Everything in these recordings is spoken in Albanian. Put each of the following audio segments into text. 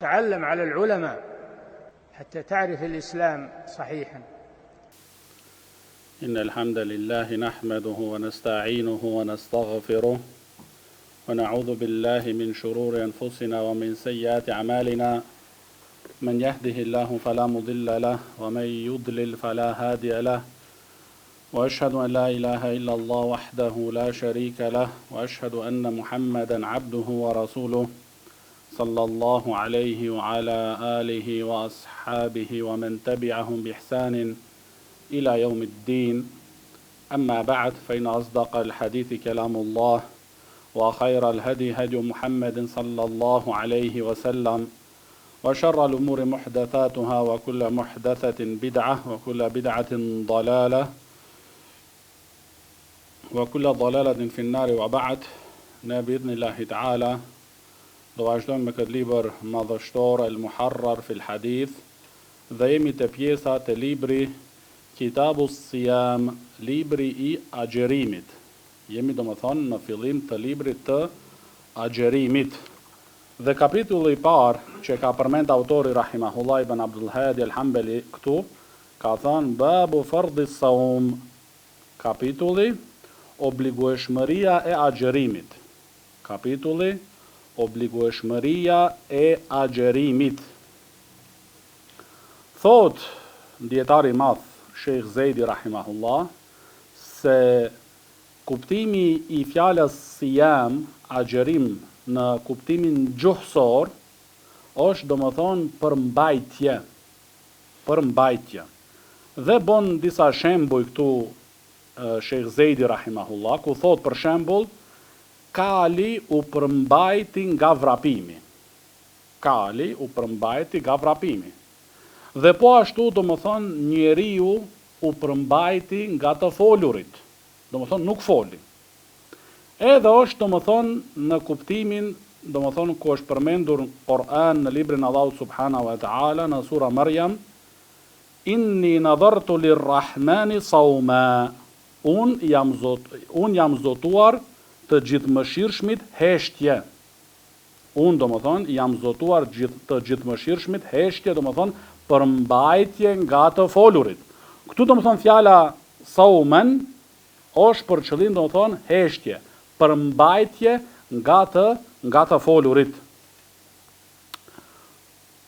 تعلم على العلماء حتى تعرف الإسلام صحيحا. إن الحمد لله نحمده ونستعينه ونستغفره ونعوذ بالله من شرور أنفسنا ومن سيئات أعمالنا من يهده الله فلا مضل له ومن يضلل فلا هادي له وأشهد أن لا إله إلا الله وحده لا شريك له وأشهد أن محمدا عبده ورسوله صلى الله عليه وعلى آله وأصحابه ومن تبعهم بإحسان إلى يوم الدين. أما بعد فإن أصدق الحديث كلام الله وخير الهدي هدي محمد صلى الله عليه وسلم وشر الأمور محدثاتها وكل محدثة بدعة وكل بدعة ضلالة وكل ضلالة في النار. وبعد بإذن الله تعالى do vazhdojmë me këtë libër madhështor El Muharrar fil Hadith dhe jemi te pjesa te libri Kitabus Siyam, libri I agjerimit. Jemi domethënë në fillim të librit të agjerimit. Dhe kapitulli I parë që ka përmend autori rahimahullah ibn Abdul Hadi al-Hanbali këtu ka thënë babu fardhi saum, kapitulli obligueshmëria e agjerimit. Kapitulli obligueshmëria e agjerimit. Thot dietari I madh Sheikh Zejdi rahimahullah se kuptimi I fjalës siyam, agjerim në kuptimin gjuhësor është domethënë përmbajtje. Dhe bon disa shembuj këtu Sheikh Zejdi rahimahullah ku thot për shembull Kali u përmbajti nga vrapimi. Kali u përmbajti nga vrapimi. Dhe po ashtu domethënë njeriu u përmbajti nga të folurit. Domethënë nuk foli. Edhe është domethënë në kuptimin domethënë ku është përmendur Kur'an në librin Allahut subhanahu wa taala në sura Maryam, inni nadhartu lirrahmani sawma. Un jam zotuar të gjithëmëshirshmit heshtje. Unë domethënë jam zotuar të gjithëmëshirshmit heshtje, domethënë përmbajtje nga të folurit. Këtu domethënë fjala saumen është për qëllim domethënë heshtje, përmbajtje nga të folurit.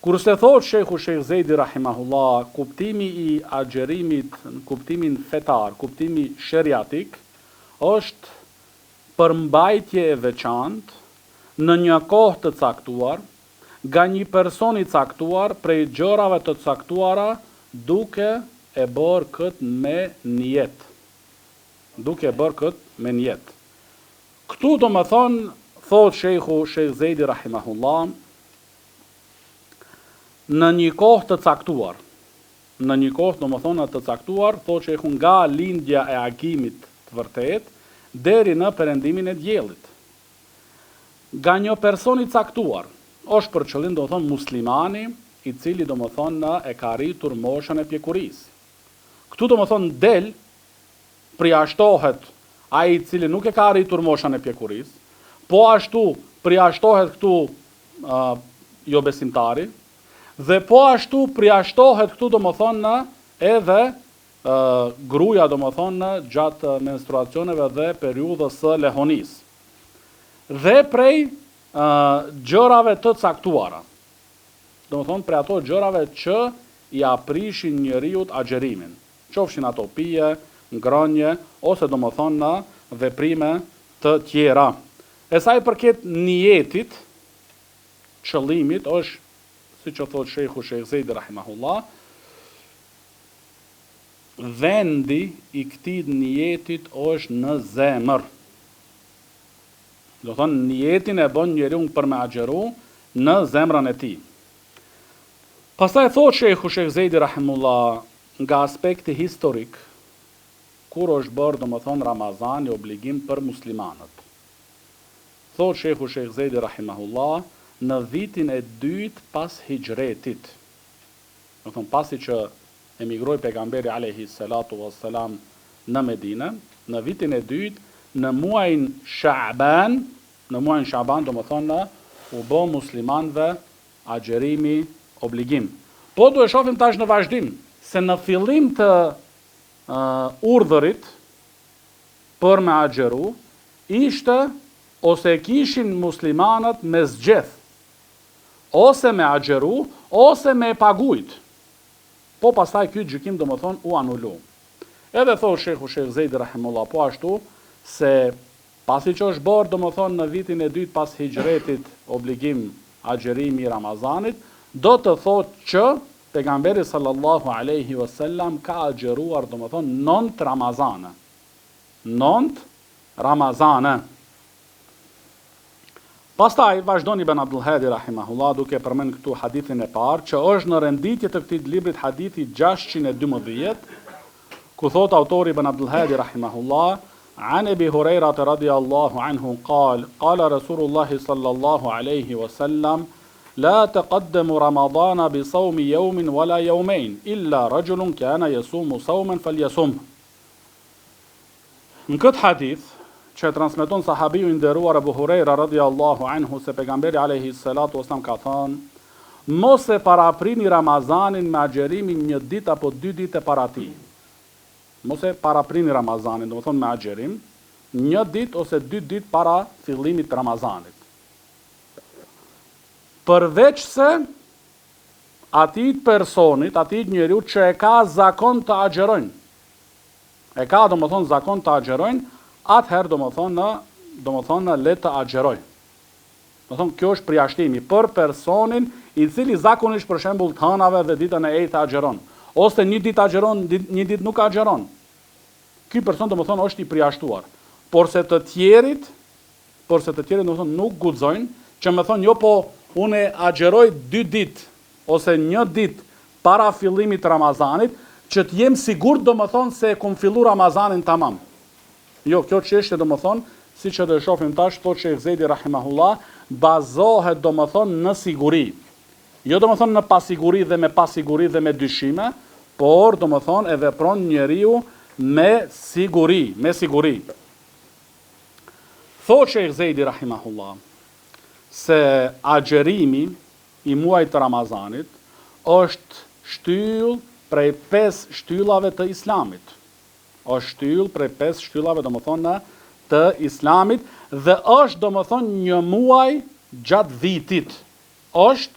Kurse thot Sheikh Zejdi rahimahullah, kuptimi I agjerimit, kuptimin fetar, kuptimi sheriatik është përmbajtje e veçantë në një kohë të caktuar, nga një person I caktuar prej gjërave të caktuara duke e bërë këtë me nijet. Këtu do më thonë, thot Sheikh Zejdi rahimahullah, në një kohë të caktuar, thot Sheikhu nga lindja e agimit të vërtet, deri në perëndimin e diellit. Nga një person I caktuar, është për qëllim domethënë muslimani I cili domethënë e ka arritur moshën e pjekurisë. Këtu domethënë del përjashtohet ai I cili nuk e ka arritur moshën e pjekurisë, po ashtu përjashtohet këtu jo besimtari, dhe po ashtu përjashtohet këtu domethënë edhe gruaja domethënë gjatë menstruacioneve dhe periudhës së lehonisë. Dhe prej gjërave të caktuara. Domethënë prej ato gjërave që I aprishin njeriu agjerimin. Qofshin ato pije, ngrënie ose domethënë veprime të tjera. E sa I përket niyetit, qëllimit është, siç e thot Sheikh Zejdi rahimahullah, vendi I këtij niyetit është në zemër. Do thonë niyetin e bën njeriu për me agjeru në zemrën e tij. Pastaj thot Sheikh Zejdi rahimullah nga aspekti historik, kur është bërë domethënë Ramazani obligim për muslimanët. Thot Sheikh Zejdi rahimahullah në vitin e 2 pas hijretit. Do thonë pasi që emigroi pejgamberi alayhi salatu wassalam në Medinë, në vitin e 2, në muajin Sha'ban, domethënë u bë muslimanëve agjerimi obligim. Po do e shohim tash në vazhdim, se në fillim të urdhërit për me agjeru, ishte ose kishin muslimanët me zgjeth, ose me agjeru, ose me pagujt. Po pastaj ky gjykim do më thonë u anulu. Edhe thotë Shekh Zejdi rahimullah, po ashtu, se pasi që është bërë, do më thonë në vitin e dytë pas hijretit, obligim agjerimi i Ramazanit, do të thotë që pejgamberi sallallahu alaihi wasallam ka agjeruar, do më thonë, 9 Ramazane. 9 Ramazane. Pastaj vazhdon Ibn Abdul Hadi rahimahullah duke përmend këtu hadithin e parë, që është në renditje të këtij librit hadithi 612, ku thot autori Ibn Abdul Hadi rahimahullah, an Abi Huraira radhiyallahu anhu qala Rasulullah sallallahu alaihi wasallam la taqaddamu Ramadana bi sawmi yawmin wala yawmayn illa rajulun kana yasumu sawman falyasum. Në këtë hadith që transmeton sahabiu i nderuar Abu Huraira radhiyallahu anhu se pejgamberi alayhi salatu wasallam ka thënë, mos e paraprini Ramazanin me agjerimin 1 ditë apo 2 ditë para tij. Mos e paraprini Ramazanin, do të thonë me agjerim, 1 ditë ose 2 ditë para fillimit të Ramazanit. Përveç se atit personit, atit njeriu që e ka zakon të agjerojnë. E ka, do më thonë, zakon të agjerojnë, atëherë do më thonë le të agjerojnë. Do thonë, kjo është përjashtimi për personin i cili zakonisht për shembull të hënave dhe ditën e ejtë agjeron. Ose 1 ditë agjeron, 1 ditë nuk agjeron. Ky person do më thonë është i përjashtuar. Por se të tjerit do më thonë nuk guxojnë, që më thonë jo po unë agjeroj 2 ditë ose 1 ditë para fillimit të Ramazanit, që të jem sigurt do më thonë se kum fillu Ramazanin tamam. Jo, kjo çështje do më thonë, si që do e shohim tash, thotë Shekh Zejdi rahimahullah, bazohet do më thonë në siguri. Jo do më thonë në pasiguri dhe me pasiguri dhe me dyshime, por do më thonë e vepron njeriu me siguri, Thotë Shekh Zejdi rahimahullah, se agjerimi i muajit të Ramazanit është shtyll prej 5 shtyllave të Islamit. Është shtyll prej 5 shtyllave, do më thonë, të Islamit, dhe është, do më thonë, 1 muaj gjatë vitit. Është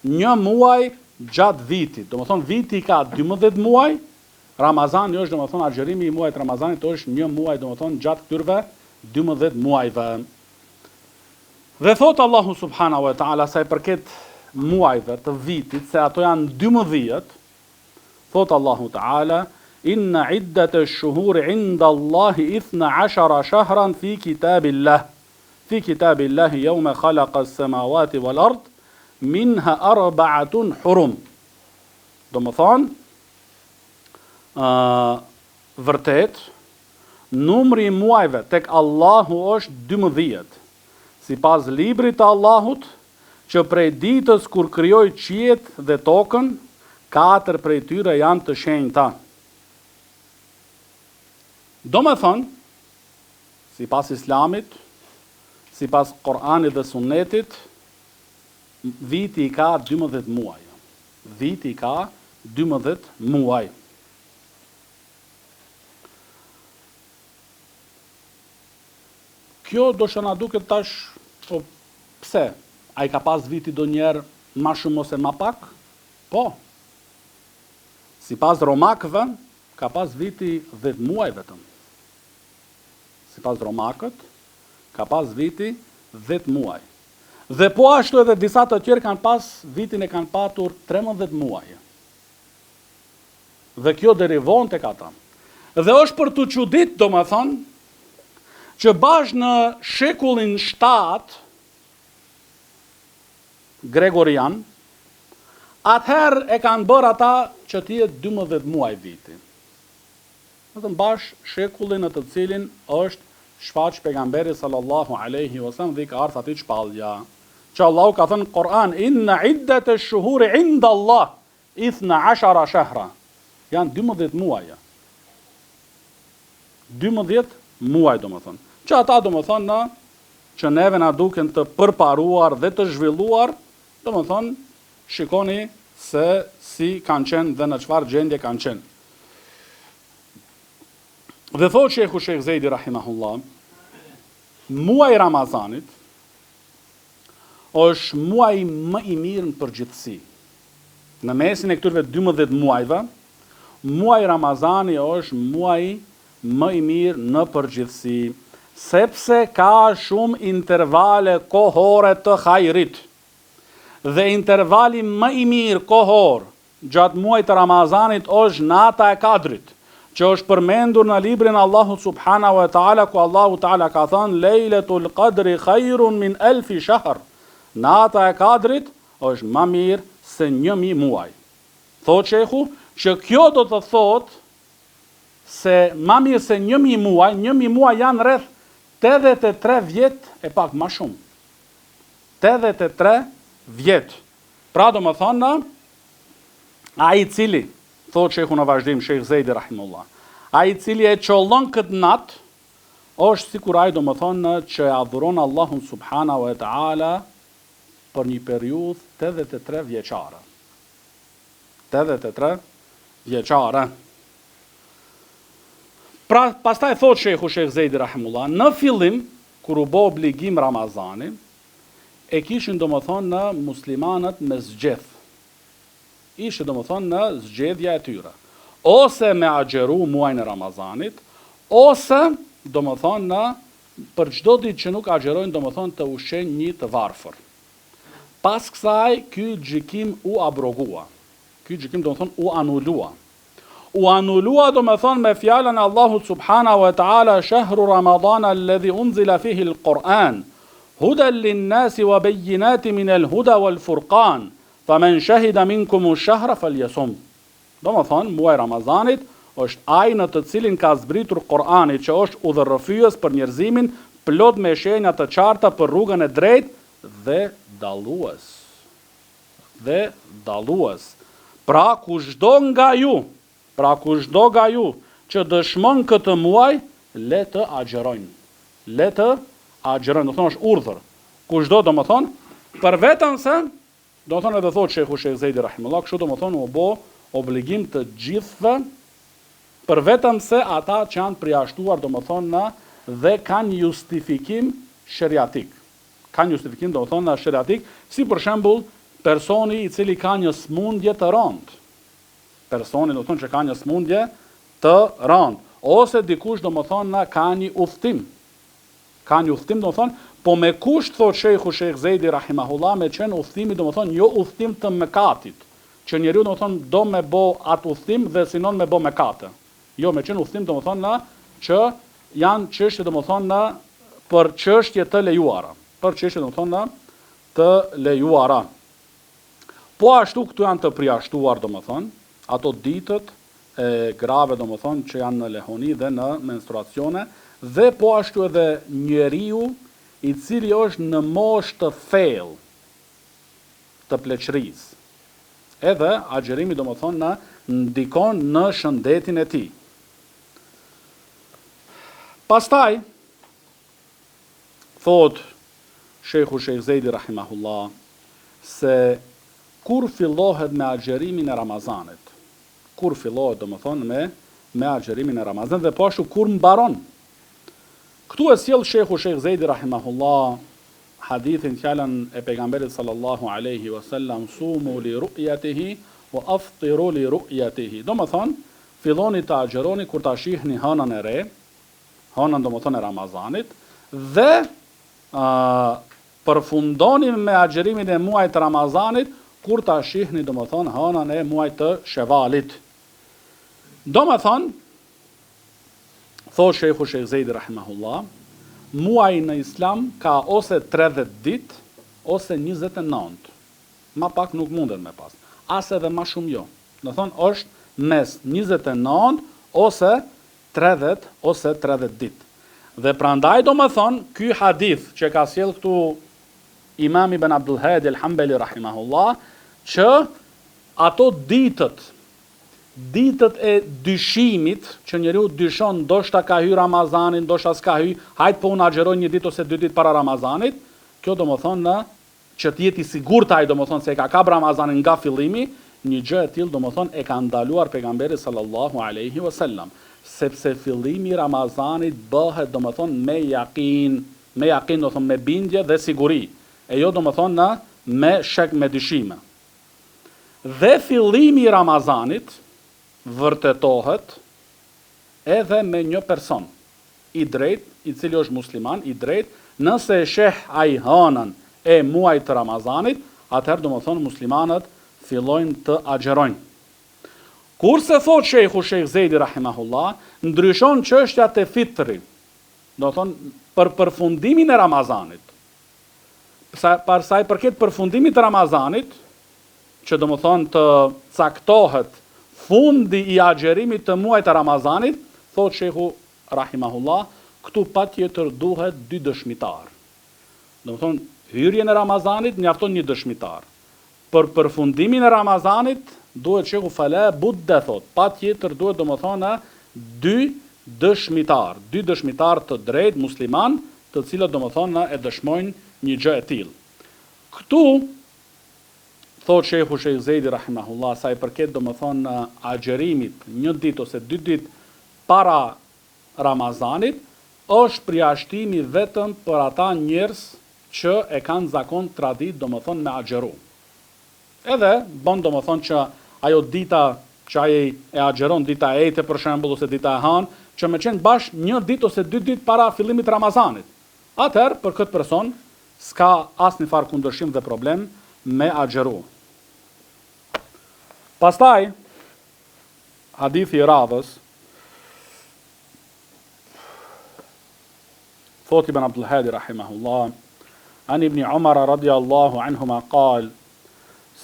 1 muaj gjatë vitit. Do më thonë, viti ka 12 muaj, Ramazani është, do më thonë, agjerimi i muajit Ramazanit është 1 muaj, do më thonë, gjatë këtyrve 12 muajve. Dhe thotë Allahu subhanahu wa ta'ala, sa i përket muajve të vitit, se ato janë 12, thotë Allahu ta'ala, inna iddat ash-shuhuri 'inda Allahi 12 shahran fi kitabillah yawma khalaqa as-samawati wal ard minha 4 hurum. Do më thonë, vërtet, numri i muajve tek Allahu është 12, sipas librit të Allahut, që prej ditës kur krijoi qiejt dhe tokën, 4 prej tyre janë të shenjta. Do më thonë, sipas Islamit, sipas Kur'anit dhe Sunnetit, viti ka 12 muaj. Viti ka 12 muaj. Kjo do shë na duket tash, po pse? A i ka pas viti do njerë ma shumë ose ma pak? Po. Si pas romakëve, ka pas viti 10 muaj vetëm. Si pas romakët, ka pas viti 10 muaj. Dhe po ashtu edhe disa të tjerë kanë pas vitin e kanë patur 13 muaj. Dhe kjo derivon tek ata. Dhe është për të çudit, do më thonë, që bashkë në shekullin 7 Gregorian, atëherë e kanë bërë ata që t'jetë 12 muaj viti. Në bashkë shekullin në të cilin është shfaq pejgamberi sallallahu alaihi wasallam dhe ka ardhur aty shpallja. Që Allahu ka thënë në Kur'an, inna iddat ash-shuhuri 'inda Allah 12 shahra. Janë 12 muaj. 12 muaj, do më thonë. Që ata, do më thonë, që neve na duken të përparuar dhe të zhvilluar, do më thonë, shikoni se si kanë qenë dhe në çfarë gjendje kanë qenë. Dhe thotë Sheikhu Sheikh Zejdi rahimahullah, muaj Ramazanit është muaj më i mirë në përgjithësi. Në mesin e këtyre 12 muajve, muaj Ramazani është muaj më i mirë në përgjithësi, sepse ka shumë intervale kohore të hajrit. Dhe intervali më i mirë kohor gjatë muajit të Ramazanit është nata e Kadrit, që është përmendur në librin Allahu subhanahu wa taala, ku Allahu taala ka thënë Lejletul Qadri khairun min alfi shahr. Nata e Kadrit është më mirë se 1000 muaj. Thotë shehu që kjo do të thotë se më mirë se 1000 muaj, 1000 muaj janë rreth 83 vjet e pak më shumë. 83 vjet. Pra do më thonë, ai cili, thotë shehu në vazhdim, Sheikh Zejdi rahimullah, ai cili e qollon këtë natë, është sikur ai do më thonë që e adhuron Allahun subhanahu wa taala për një periudhë 83 vjeçare. 83 vjeçare. Pra, pastaj thotë Sheikhu Sheikh Zejdi rahimullah, në fillim, kur u bë obligim Ramazani, e kishin do më thonë në muslimanët me zgjedh. Ishte do më thonë në zgjedhja e tyre. Ose me agjeru muajin e Ramazanit, ose do më thonë në për çdo ditë që nuk agjerojnë do më thonë të ushqejnë një të varfër. Pas kësaj, ky gjykim u abrogua. Ky gjykim do më thonë u anulua. U anulua do më thonë me fjalën e Allahut subhanahu wa taala shahru Ramadana alladhi unzila fihi al-Quran hudan lin-nasi wa bayyinatin min al-huda wal-furqan faman shahida minkum ash-shahra falyasum. Do më thonë muaji Ramazanit është ai në të cilin ka zbritur Kur'ani, që është udhërrëfyes për njerëzimin, plot me shenja të qarta për rrugën e drejtë dhe dallues. Dhe dallues. Pra kushdo nga ju që dëshmon këtë muaj, le të agjerojnë. Le të agjerojnë, do thonë është urdhër. Kushdo do më thonë, për vetëm se, do më thonë edhe thotë Sheikhu Sheikh Zejdi rahimullah, kështu do më thonë u bo obligim të gjithëve, për vetëm se ata që janë përjashtuar, do më thonë na, dhe kanë justifikim sheriatik. Kanë justifikim, do më thonë na sheriatik, si për shembull personi i cili ka një smundje të rëndë. Personi do të thonë që ka një smundje të rëndë. Ose dikush do më thonë na ka një uftim. Ka një uftim do më thonë, po me kusht thotë Sheikhu Sheikh Zejdi rahimahullah me qenë uftimi do më thonë jo uftim të mëkatit, që njeriu do më thonë do me bo atë uftim dhe sinon me bo mëkate. Jo, me qenë uftim do më thonë na që janë çështje do më thonë na për çështje të lejuara. Për çështje do më thonë na të lejuara. Po ashtu këtu janë të përjashtuar do më thonë, ato ditët e grave do më thonë që janë në lehoni dhe në menstruacione, dhe po ashtu edhe njeriu i cili është në moshë të thellë të pleqërisë. Edhe agjerimi do më thonë na ndikon në shëndetin e tij. Pastaj, thot Sheikhu Sheikh Zejdi rahimahullah, se kur fillohet me agjerimin e Ramazanit, kur fillohet do më thonë me agjerimin e Ramazanit, dhe po ashtu kur mbaron. Këtu e sjell Sheikhu Sheikh Zejdi rahimahullah hadithin fjalën e pejgamberit sallallahu alaihi wasallam, sumu li ru'yatihi wa aftiru li ru'yatihi. Do më thonë, filloni të agjeroni kur ta shihni hënën e re, hënën do më thonë e Ramazanit, dhe përfundoni me agjerimin e muajit të Ramazanit kur ta shihni do më thonë hënën e muajit të Shevalit. Do më thonë, thotë Sheikhu Sheikh Zejdi rahimahullah, muaji në Islam ka ose 30 ditë ose 29. Ma pak nuk mundet me pas. As edhe ma shumë jo. Do thonë është mes 29 ose 30 ose 30 ditë. Dhe prandaj do më thonë, ky hadith që ka sjell këtu Imam Ibn Abdul Hadi al-Hanbali rahimahullah, që ato ditët e dyshimit, që njeriu dyshon, ndoshta ka hy Ramazanin, ndoshta s'ka hy, hajt po unë agjeroj një ditë ose 2 ditë para Ramazanit, kjo do më thonë që të jeti sigurt ai domethënë se e ka kap Ramazanin nga fillimi, një gjë e tillë domethënë e ka ndaluar pejgamberi sallallahu alaihi wasallam, sepse fillimi i Ramazanit bëhet domethënë me yaqin do thonë me bindje dhe siguri, e jo domethënë me shek me dyshime. Dhe fillimi i Ramazanit vërtetohet edhe me një person i drejt, i cili është musliman, i drejt, nëse e sheh ai hënën e muajit të Ramazanit, atëherë domethënë muslimanët fillojnë të agjerojnë. Kurse thot Sheikh Zejdi rahimahullah, ndryshon çështja te fitri, do thonë për përfundimin e Ramazanit. Për sa i përket përfundimit të Ramazanit, që domethënë të caktohet fundi i agjerimit të muajit të Ramazanit, thot Sheikhu rahimahullah, këtu patjetër duhet dy dëshmitar. Domethënë hyrjen e Ramazanit mjafton një dëshmitar. Për përfundimin e Ramazanit duhet Sheikhu fala budda thot, patjetër duhet domethënë dy dëshmitar të drejtë musliman, të cilët domethënë e dëshmojnë një gjë e tillë. Këtu thot Sheikh Zejdi rahimahullah, sa i përket domethënë agjerimit një ditë ose dy ditë para Ramazanit, është përjashtimi vetëm për ata njerëz që e kanë zakon tradit domethënë me agjeru. Edhe bën domethënë që ajo dita që ai e agjeron, dita e ete për shembull ose dita e han, që me qenë bash një ditë ose dy ditë para fillimit Ramazanit. Atëherë për këtë person s'ka asnjë farë kundërshtim dhe problem me agjeru. Pastaj hadithi i radhës, thot Ibn Abdul Hadi rahimahullah, an Ibn Umar radiyallahu anhuma qal,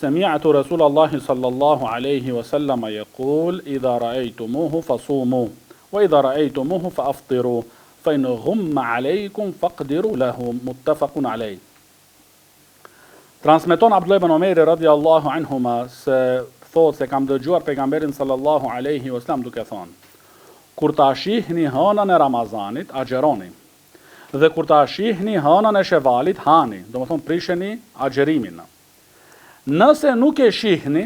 سمعت رسول الله صلى الله عليه وسلم يقول إذا رأيتموه فصوموا وإذا رأيتموه فأفطروا فإن غم عليكم فاقدروا له متفق عليه. Transmeton Abdullah ibn Omeri radiyallahu anhuma se thot se kam dëgjuar pejgamberin sallallahu alaihi wasallam duke thonë: kur ta shihni hënën e Ramazanit, agjeroni. Dhe kur ta shihni hënën e Shevalit, hani, domethënë prisheni agjerimin. Nëse nuk e shihni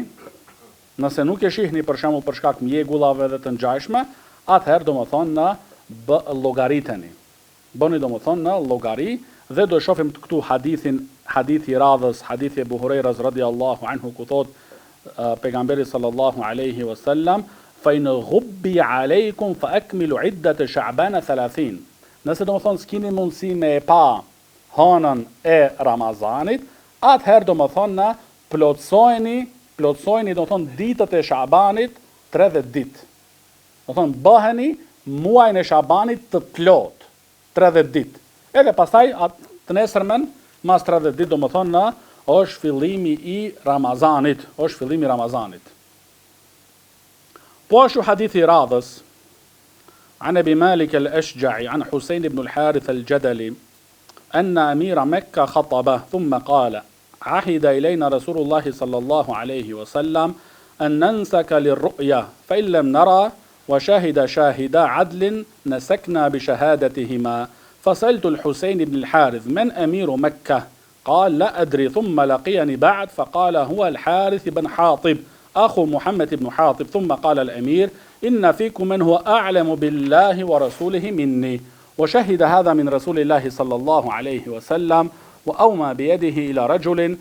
për shembull për shkak mjegullave dhe të ngjashme, atëherë domethënë në llogariteni. Bëni domethënë në llogari dhe do shohim këtu hadithi i radhës, hadithi e Abu Hurajras radhiyallahu anhu ku thot pejgamberi sallallahu alaihi wasallam, fa in ghubbi aleikum fa akmilu iddat sha'ban 30. Nëse domethënë s'keni mundësi me e pa hënën e Ramazanit, atëherë domethënë plotsojni domethënë ditët e Shabanit 30 ditë. Domethënë bëheni muajin e Shabanit të plot 30 ditë. Edhe pastaj të nesërmen mas 30 ditë domethënë është fillimi i Ramazanit, Po ashtu hadithi i radhës, عن أبي مالك الأشجعي عن حسين بن الحارث الجدلي أن أمير مكة خطبه ثم قال: عهد إلينا رسول الله صلى الله عليه وسلم أن ننسك للرؤيا فإن لم نرى وشهد شاهدا عدل نسكنا بشهادتهما. فسألت الحسين بن الحارث: من أمير مكة؟ قال: لا أدري. ثم لقيني بعد فقال: هو الحارث بن حاطب أخو محمد بن حاطب. ثم قال الأمير: إن فيكم من هو أعلم بالله ورسوله مني. وشهد هذا من رسول الله صلى الله عليه وسلم. وأومى بيده إلى رجل.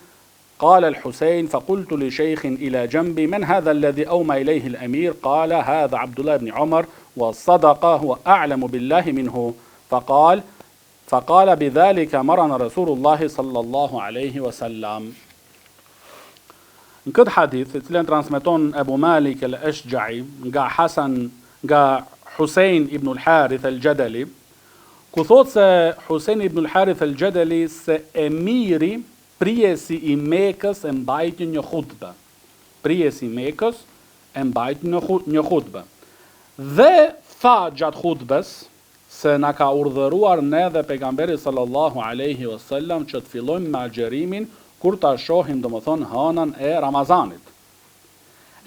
قال الحسين: فقلت لشيخ إلى جنبي: من هذا الذي أومى إليه الأمير؟ قال: هذا عبد الله بن عمر، والصدق هو أعلم بالله منه. فقال بذلك مرنا رسول الله صلى الله عليه وسلم. Në këtë hadith, të cilën transmeton Abu Malik al-Ashja'i nga Husein ibn al-Harith al-Jadali, ku thot se Husein ibn al-Harith al-Jadali se emiri prijesi i Mekës e mbajti një hutbë. Një hutbë. Dhe tha gjatë hutbës se na ka urdhëruar ne dhe pejgamberi sallallahu alaihi wasallam që të fillojmë me agjerimin kur ta shohim domethënë hënën e Ramazanit.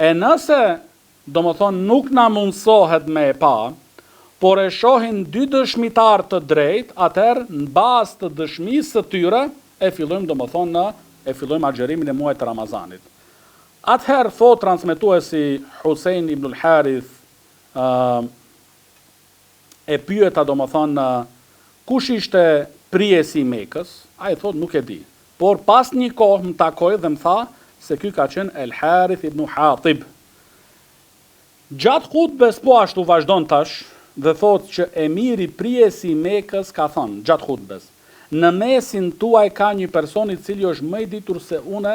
E nëse domethënë nuk na mundsohet me e pa, por e shohin dy dëshmitar të drejt, atëherë në bazë të dëshmisë së tyre e fillojmë domethënë e fillojmë agjerimin e muajit të Ramazanit. Atëherë thot transmetuesi Husein ibn al-Harith e pyeta domethënë kush ishte prijesi i Mekës, ai thot nuk e di. Por pas një kohë më takoi dhe më tha se ky ka qenë El Harith ibn Hatib. Gjatë hutbes po ashtu vazhdon tash dhe thot që emiri prijesi i Mekës ka thënë gjatë hutbes: në mesin tuaj ka një person i cili është më i ditur se une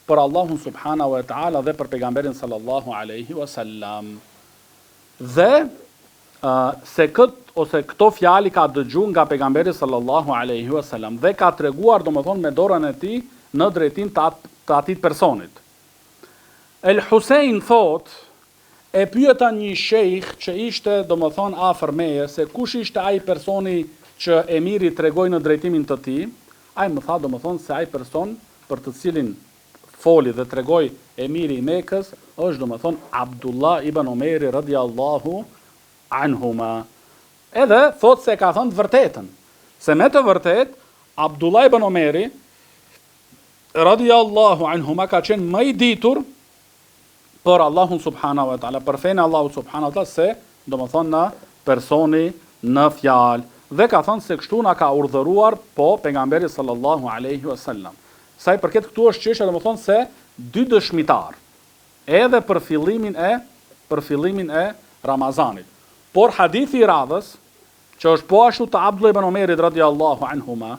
për Allahun subhanahu wa taala dhe për pejgamberin sallallahu alaihi wasallam. Dhe se këto fjali ka dëgjuar nga pejgamberi sallallahu alaihi wasallam dhe ka treguar domethënë me dorën e tij në drejtim të atit personit. El Husein thot, e pyeta një shejх që ishte domethënë afër meje se kush ishte ai personi që emiri tregoi në drejtimin të tij. Ai më tha domethënë se ai person për të cilin foli dhe tregoi emiri i Mekës është domethënë Abdullah ibn Omeri radiallahu anhuma. Edhe thot se ka thënë të vërtetën. Se me të vërtet Abdullah ibn Omeri radiallahu anhuma ka qenë më i ditur për Allahun subhanahu wa taala, për fenë Allahu subhanahu wa taala se domethënë në personi në fjalë. Dhe ka thënë se kështu na ka urdhëruar po pejgamberi sallallahu alaihi wasallam. Sa i përket këtu është çështja domethënë se dy dëshmitar edhe për fillimin e Ramazanit. Por hadithi i radhës që është po ashtu të Abdullah ibn Omerit radiallahu anhuma,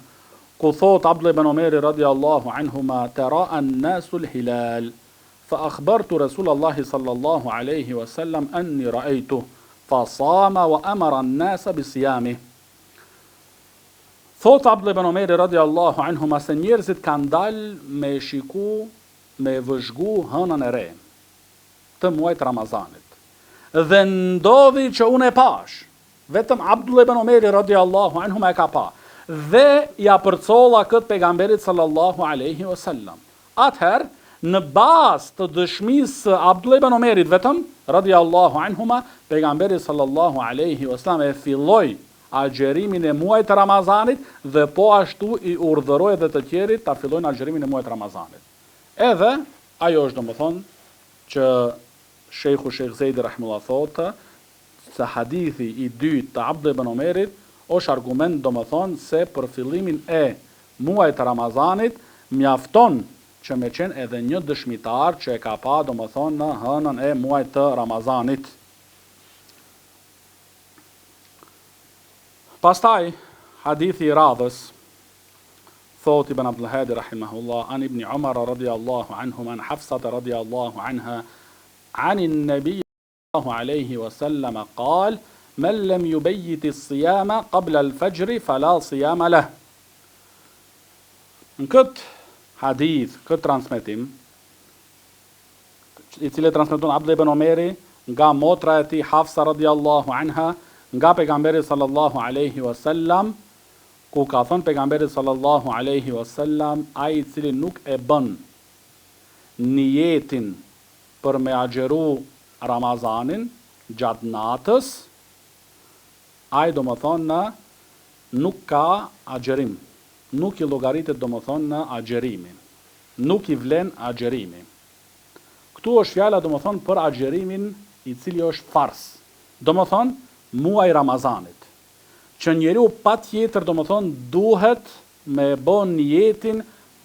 ku thot Abdullah ibn Omeri radiallahu anhuma tara an-nasu al-hilal fa akhbartu Rasulullah sallallahu alaihi wasallam anni ra'aytuhu fa sama wa amara an-nasa bi siyamih. Thot Abdullah ibn Omeri radiallahu anhuma se njerëzit kanë dalë me shiku, me vëzhgu hënën e re të muajit Ramazanit. Dhe ndodhi që unë e pash, vetëm Abdullah ibn Omeri radiallahu anhuma e ka pa, dhe ja përcolla këtë pejgamberit sallallahu alaihi wasallam. Atëherë, në bazë të dëshmisë Abdullah ibn Omerit vetëm radiallahu anhuma, pejgamberi sallallahu alaihi wasallam e filloi agjerimin e muajit të Ramazanit dhe po ashtu i urdhëroi edhe të tjerit ta fillojnë agjerimin e muajit të Ramazanit. Edhe ajo është domethënë që Sheikh Zeidi rahimullah thotë se hadithi i dytë të Abdullah ibn Omerit është argument domethënë se për fillimin e muajit të Ramazanit mjafton që me qenë edhe një dëshmitar që e ka pa domethënë në hënën e muajit të Ramazanit. Pastaj, hadithi i radhës, thot ibn Abdul Hadi rahimahullah, an ibn Umar radiallahu anhum, an Hafsata radiallahu anha, an an-nabi sallallahu alayhi wa sallam qal, man lam yubayyit as-siyama qabla al-fajr fala siyama lah. Në këtë hadith, këtë transmetim, i cili transmeton Abdullah ibn Omeri nga motra e tij Hafsa radiallahu anha, nga pejgamberi sallallahu alaihi wasallam, ku ka thënë pejgamberi sallallahu alaihi wasallam, ai i cili nuk e bën niyetin për me agjeru Ramazanin gjatë natës, ai domethënë nuk ka agjerim, nuk i llogaritet domethënë në agjerimin, nuk i vlen agjerimi. Këtu është fjala domethënë për agjerimin i cili është fars. Domethënë muaj Ramazanit, që njeriu patjetër domethënë duhet me bën niyetin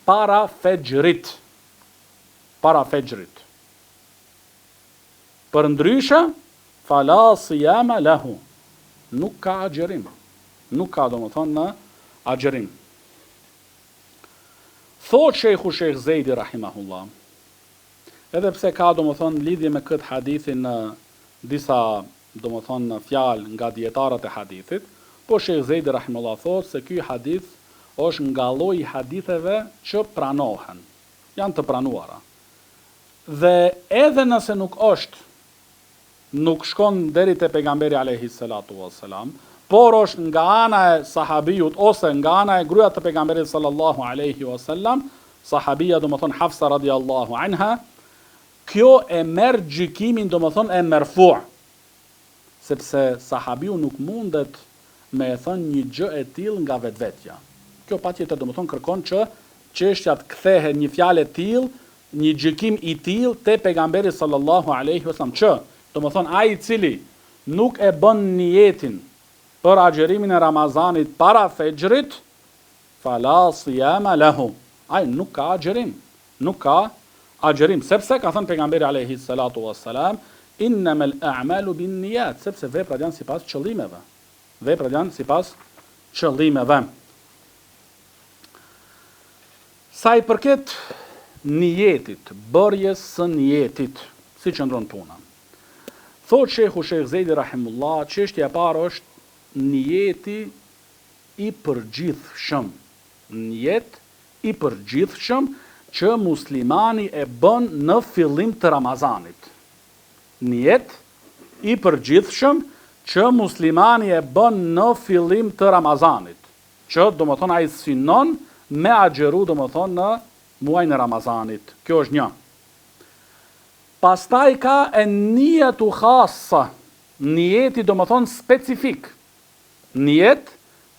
para fexhrit. Para fexhrit. Përndryshe, fala siyama lahu. Nuk ka agjerim. Nuk ka domethënë në agjerim. Thot Sheikh Zeidi rahimahullah, edhe pse ka domethënë lidhje me këtë hadithin në disa domethënë në fjalë nga dietarët e hadithit, po Sheikh Zeidi rahimahullah thot se ky hadith është nga lloji i haditheve që pranohen, janë të pranuara. Dhe edhe nëse nuk shkon deri te pejgamberi alayhi salatu wassalam, por është nga ana e sahabijut ose nga ana e gruaja të pejgamberit sallallahu alaihi wasallam, sahabia domethënë Hafsa radiallahu anha, kjo e merr gjykimin domethënë e marfu', sepse sahabiu nuk mundet me e thënë një gjë e tillë nga vetvetja. Kjo patjetër domethënë kërkon që çështja të kthehet një fjalë e tillë, një gjykim i tillë te pejgamberi sallallahu alaihi wasallam, që domethënë ai i cili nuk e bën niyetin për agjerimin e Ramazanit para fejxrit, fala siyama lahu. Ai nuk ka agjerim, nuk ka agjerim, sepse ka thënë pejgamberi alayhi salatu wassalam, innamal a'malu binniyat, sepse veprat janë sipas qëllimeve. Veprat janë sipas qëllimeve. Sa i përket niyetit, bërjes së niyetit, si qëndron puna. Thot Shekhu Shekh Zejdi rahimullah, çështja e parë është niyeti i përgjithshëm. Niyet i përgjithshëm që muslimani e bën në fillim të Ramazanit. Niyet i përgjithshëm që muslimani e bën në fillim të Ramazanit. Që domethënë ai synon me agjeru domethënë në muajin e Ramazanit. Kjo është një. Pastaj ka e niyetu khassa, niyeti domethënë specifik. Niyet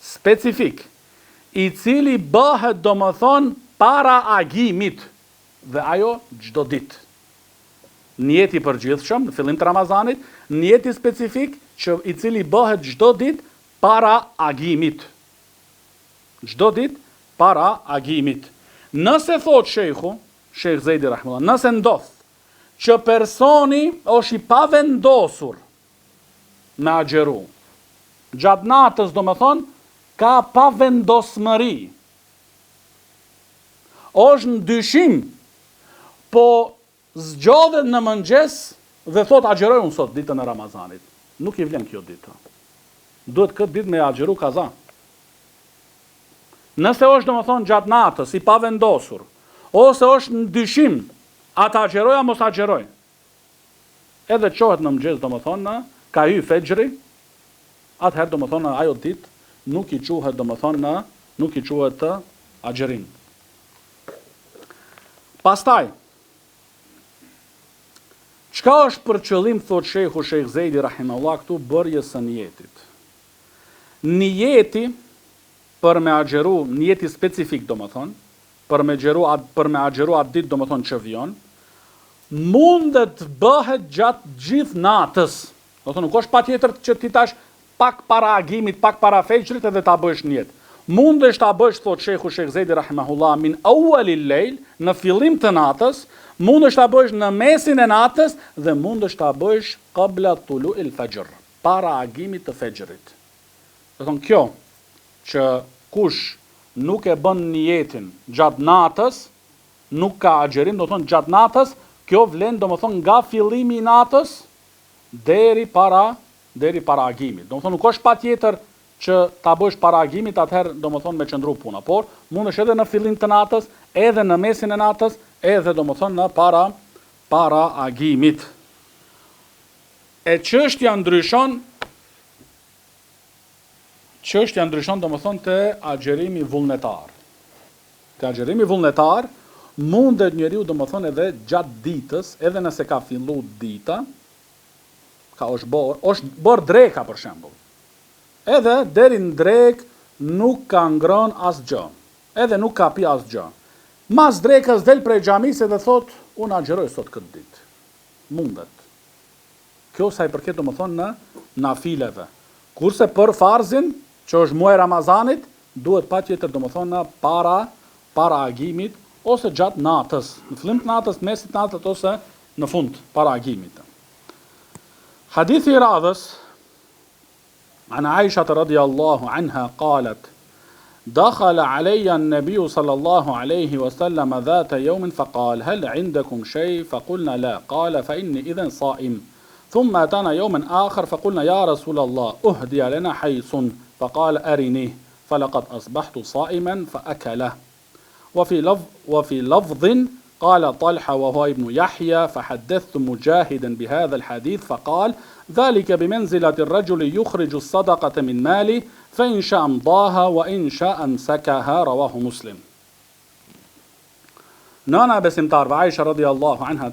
specifik, i cili bëhet domethënë para agimit dhe ajo çdo ditë. Niyeti i përgjithshëm në fillim të Ramazanit, niyeti specifik që i cili bëhet çdo ditë para agimit. Çdo ditë para agimit. Nëse thot Shekhu, Shekh Zejdi rahimullah, nëse ndodh që personi është i pavendosur me agjeru, gjatë natës domethënë ka pavendosmëri, është në dyshim, po zgjodhet në mëngjes dhe thot agjeroj unë sot ditën e Ramazanit. Nuk i vlen kjo ditë. Duhet këtë ditë me agjeru kaza. Nëse është domethënë gjatë natës i pavendosur, ose është në dyshim, ata agjeroj a mos agjeroj. Edhe qohet në mëngjes domethënë, ka hy fejxri, atëherë domethënë ajo ditë nuk i quhet domethënë, nuk i quhet të agjerim. Pastaj, çka është për qëllim, thot Shekhu Shekh Zejdi rahimahullah, këtu bërjes së niyetit. Niyeti për me agjeru, niyeti specifik domethënë, për me agjeru atë ditë domethënë që vjen, mundet bëhet gjatë gjithë natës. Domethënë nuk është patjetër që ti tash pak para agimit, pak para fejxrit edhe ta bësh niyet. Mundesh ta bësh, thot Shekhu Shekh Zejdi rahimahullah, min awwalil lejl, në fillim të natës, mundesh ta bësh në mesin e natës dhe mundesh ta bësh qabla tulu'il fajr, para agimit të fejxrit. Domethënë kjo që kush nuk e bën niyetin gjatë natës, nuk ka agjerim, domethënë gjatë natës, kjo vlen domethënë nga fillimi i natës deri para agimit. Domethënë nuk është patjetër që ta bësh para agimit, atëherë domethënë me qëndru puna, por mundesh edhe në fillim të natës, edhe në mesin e natës, edhe domethënë në para agimit. E çështja ndryshon domethënë te agjerimi vullnetar. Te agjerimi vullnetar mundet njeriu domethënë edhe gjatë ditës, edhe nëse ka filluar dita, është bërë dreka për shembull. Edhe deri në drek nuk ka ngrën asgjë, edhe nuk ka pi asgjë. Mas drekës del prej xhamisë dhe thot, unë agjeroj sot këtë ditë. Mundet. Kjo sa i përket domethënë në nafileve. Kurse për farzin, që është muaj Ramazanit, duhet patjetër domethënë para agimit ose gjatë natës, në fillim të natës, mesit të natës ose në fund para agimit. Hadithi i radhës عن عائشة رضي الله عنها قالت دخل علي النبي صلى الله عليه وسلم ذات يوم فقال هل عندكم شيء فقلنا لا قال فإني إذن صائم ثم أتانا يوما آخر فقلنا يا رسول الله أهدي لنا حيص فقال أرنيه فلقد أصبحت صائما فأكله وفي لفظ قال طلحة وهو ابن يحيى فحدثت مجاهدا بهذا الحديث فقال ذلك بمنزلة الرجل يخرج الصدقة من ماله فإن شاء امضاها وإن شاء امسكها رواه مسلم. Nëna besimtarve Aisha radhiyallahu anha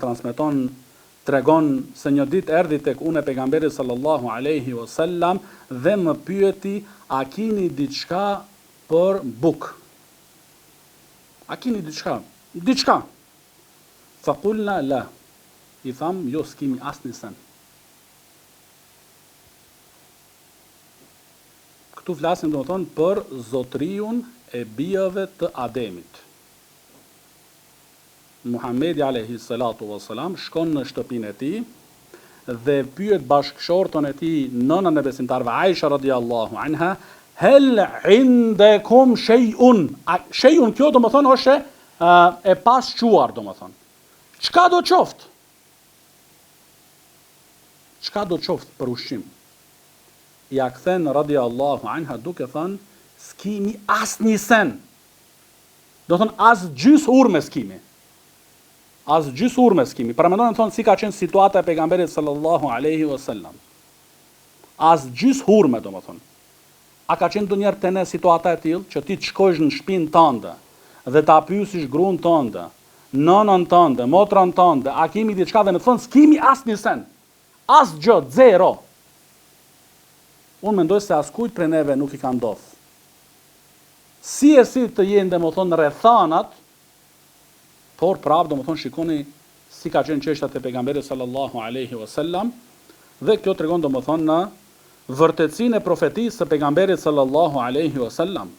tregon se një ditë erdhi tek unë pejgamberi sallallahu alaihi wasallam dhe më pyeti a keni diçka për buk. A keni diçka? Diçka. Fa qulna la. I tham, jo, s'kemi asnjë sen. Këtu flasim domethënë për zotriun e bijave të Ademit. Muhamedi alayhi salatu wassalam shkon në shtëpinë e tij dhe pyet bashkëshortën e tij, nënën e besimtarëve, Aisha radhiyallahu anha, hel indakum shay'un. Shay'un kjo domethënë është e pasquar domethënë. Çka do qoftë? Çka do qoftë për ushqim? Ja kthen radhiyallahu anha duke thënë, s'kimi asnjë sen. Do thënë as gjys urme s'kimi. As gjys urme s'kimi. Para mendojnë thonë si ka qenë situata e pejgamberit sallallahu alaihi wasallam. As gjys urme domethënë. A ka qenë ndonjëherë te ne situata e tillë që ti të shkosh në shtëpinë tënde dhe ta pyesish gruan tënde, nënën tënde, motrën tënde, a kemi diçka dhe në të thonë s'kemi asnjë sen. As gjë, zero. Unë mendoj se askujt prej neve nuk i ka ndodhur. Si e si të jenë domethënë rrethanat, por prapë domethënë shikoni si ka qenë çështat e pejgamberit sallallahu alaihi wasallam, dhe kjo tregon domethënë në vërtetësinë e profetisë së pejgamberit sallallahu alaihi wasallam.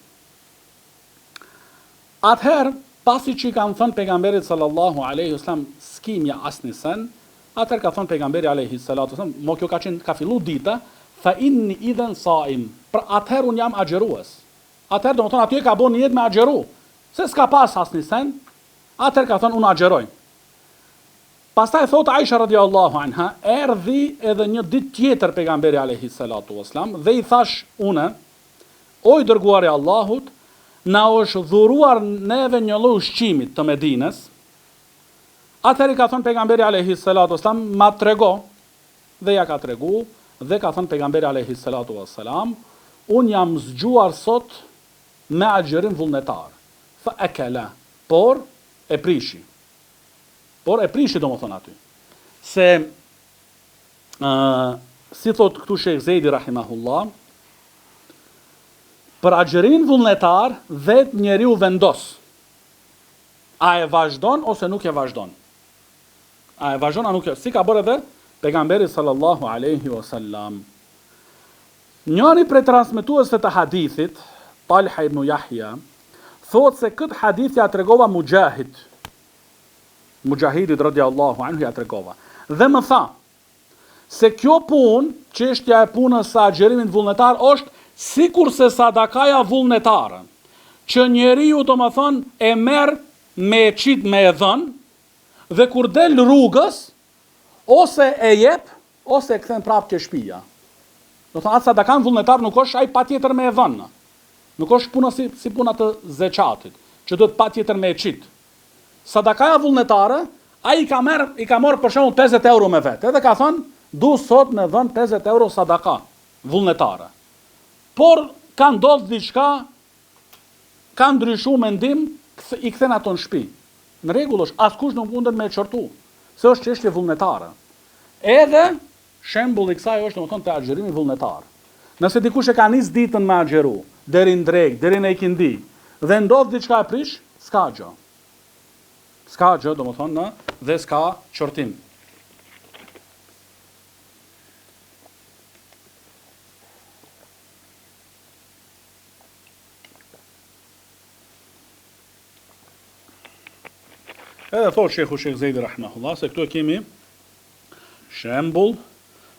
Atëherë, pasi që i kanë thënë pejgamberit sallallahu alaihi wasallam s'kimja asnjë sen, atëherë ka thënë pejgamberi alaihi salatu wasallam, mo kjo ka filluar dita, fa inni idhen saim. Pra atëherë unë jam agjerues. Atëherë domethënë aty ka bën jetë me agjeru. Se s'ka pas asnjë sen, atëherë ka thënë unë agjeroj. Pastaj thot Aisha radhiyallahu anha, erdhi edhe një ditë tjetër pejgamberi alayhi salatu wasalam dhe i thash unë, o i dërguari i Allahut, na është dhuruar neve një lloj ushqimit të Medinës. Atëherë ka thënë pejgamberi alayhi salatu wasalam, ma trego, dhe ja ka tregu, dhe ka thënë pejgamberi alayhi salatu wasalam, unë jam zgjuar sot me agjerim vullnetar. Fa akala, por e prishi. Por e prishi domethënë aty. Se si thot këtu Sheikh Zejdi rahimahullah, për agjerin vullnetar vetë njeriu vendos. A e vazhdon ose nuk e vazhdon? A e vazhdon a nuk e? Si ka bërë edhe pejgamberi sallallahu alaihi wasallam. Njëri prej transmetuesve të hadithit, Talha ibn Yahya, thot se këtë hadith ja tregova Mujahidit radhiyallahu anhu ja tregova. Dhe më tha se kjo punë, çështja e punës së agjerimit vullnetar është sikur se sadakaja vullnetare, që njeriu domethënë e merr me çit me e dhën dhe kur del rrugës ose e jep ose e kthen prapë ke shtëpia. Do thonë atë sadakan vullnetar nuk është ai patjetër me e dhën. Nuk është puna si puna të zeqatit, që duhet patjetër me e çit. Sadakaja vullnetare, ai i ka marrë për shembull 50 euro me vetë, edhe ka thënë, du sot me dhën 50 euro sadaka vullnetare. Por ka ndodhur diçka, ka ndryshuar mendim, i kthen ato në shtëpi. Në rregull është, askush nuk mundet me e çortu, se është çështje vullnetare. Edhe shembulli i kësaj është domethënë te agjerimi vullnetar. Nëse dikush e ka nis ditën me agjeru, deri në drek, deri në ikindi, dhe ndodh diçka e prish, s'ka gjë. S'ka gjë, domethënë, dhe s'ka qortim. Edhe thot Sheikhu Sheikh Zejdi rahimahullah, se këtu e kemi shembull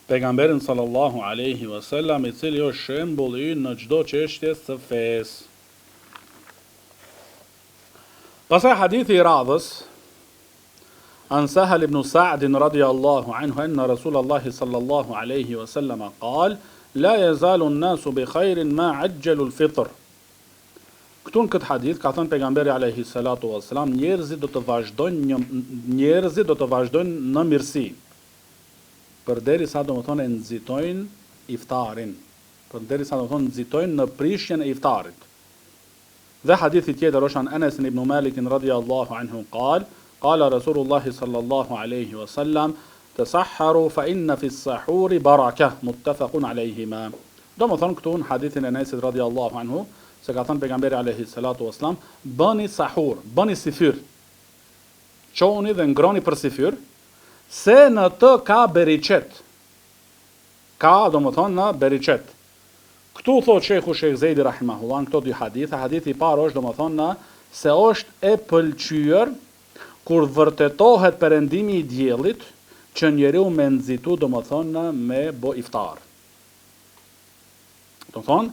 pejgamberin sallallahu alaihi wasallam, i cili është shembull i në çdo çështje të fesë. Pastaj hadithi i radhës, an Sahal ibn Sa'd radhiyallahu anhu anna Rasulullah sallallahu alaihi wasallam qal, la yazalu an-nasu bi khairin ma ajjalu al-fitr. Këtu në këtë hadith ka thënë pejgamberi alayhi salatu wasalam, njerëzit do të vazhdojnë në mirësi, përderisa domethënë nxitojnë iftarin, përderisa domethënë nxitojnë në prishjen e iftarit. Dhe hadithi tjetër është an Anas ibn Malik radhiyallahu anhu qala Rasulullah sallallahu alaihi wasallam, tasahharu fa inna fi as-sahuri baraka, muttafaqun alayhima. Domethënë këtu në hadithin e Anasit radhiyallahu anhu se ka thënë pejgamberi alayhi salatu wasalam, bëni sahur, bëni sifyr. Çoni dhe ngroni për sifyr, se në të ka beriqet. Ka, domethënë, në beriqet. Këtu thot Sheikhu Sheikh Zejdi rahimahullah, këto dy hadithe, hadithi i parë është domethënë se është e pëlqyer kur vërtetohet perëndimi i diellit që njeriu me nxitu domethënë me bo iftar. Domethënë,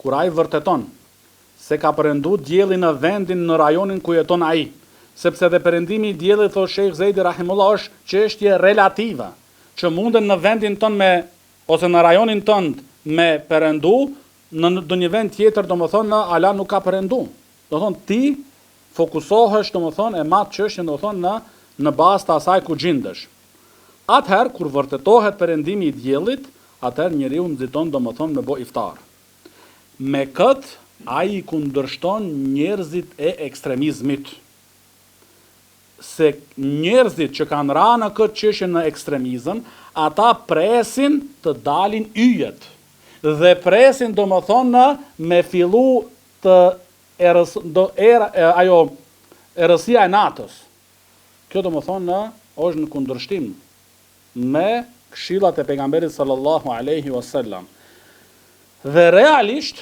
kur ai vërteton se ka perëndu dielli në vendin, në rajonin ku jeton ai, sepse dhe perëndimi i diellit thot Sheikh Zejdi rahimahullah është çështje relative, që munden në vendin tënd me ose në rajonin tënd me perëndu, në ndonjë vend tjetër domethënë ala nuk ka perëndu. Domethënë ti fokusohesh domethënë e mat çështjen domethënë në bazë të asaj ku gjendesh. Atëherë kur vërtetohet perëndimi i diellit, atëherë njeriu nxiton domethënë me bo iftar. Me kët ai kundërshton njerëzit e ekstremizmit. Se njerëzit që kanë rënë në këtë çështje në ekstremizëm, ata presin të dalin yjet dhe presin domethënë me fillu të erësia e natës. Kjo domethënë është në kundërshtim me këshillat e pejgamberit sallallahu alaihi wasallam. Dhe realisht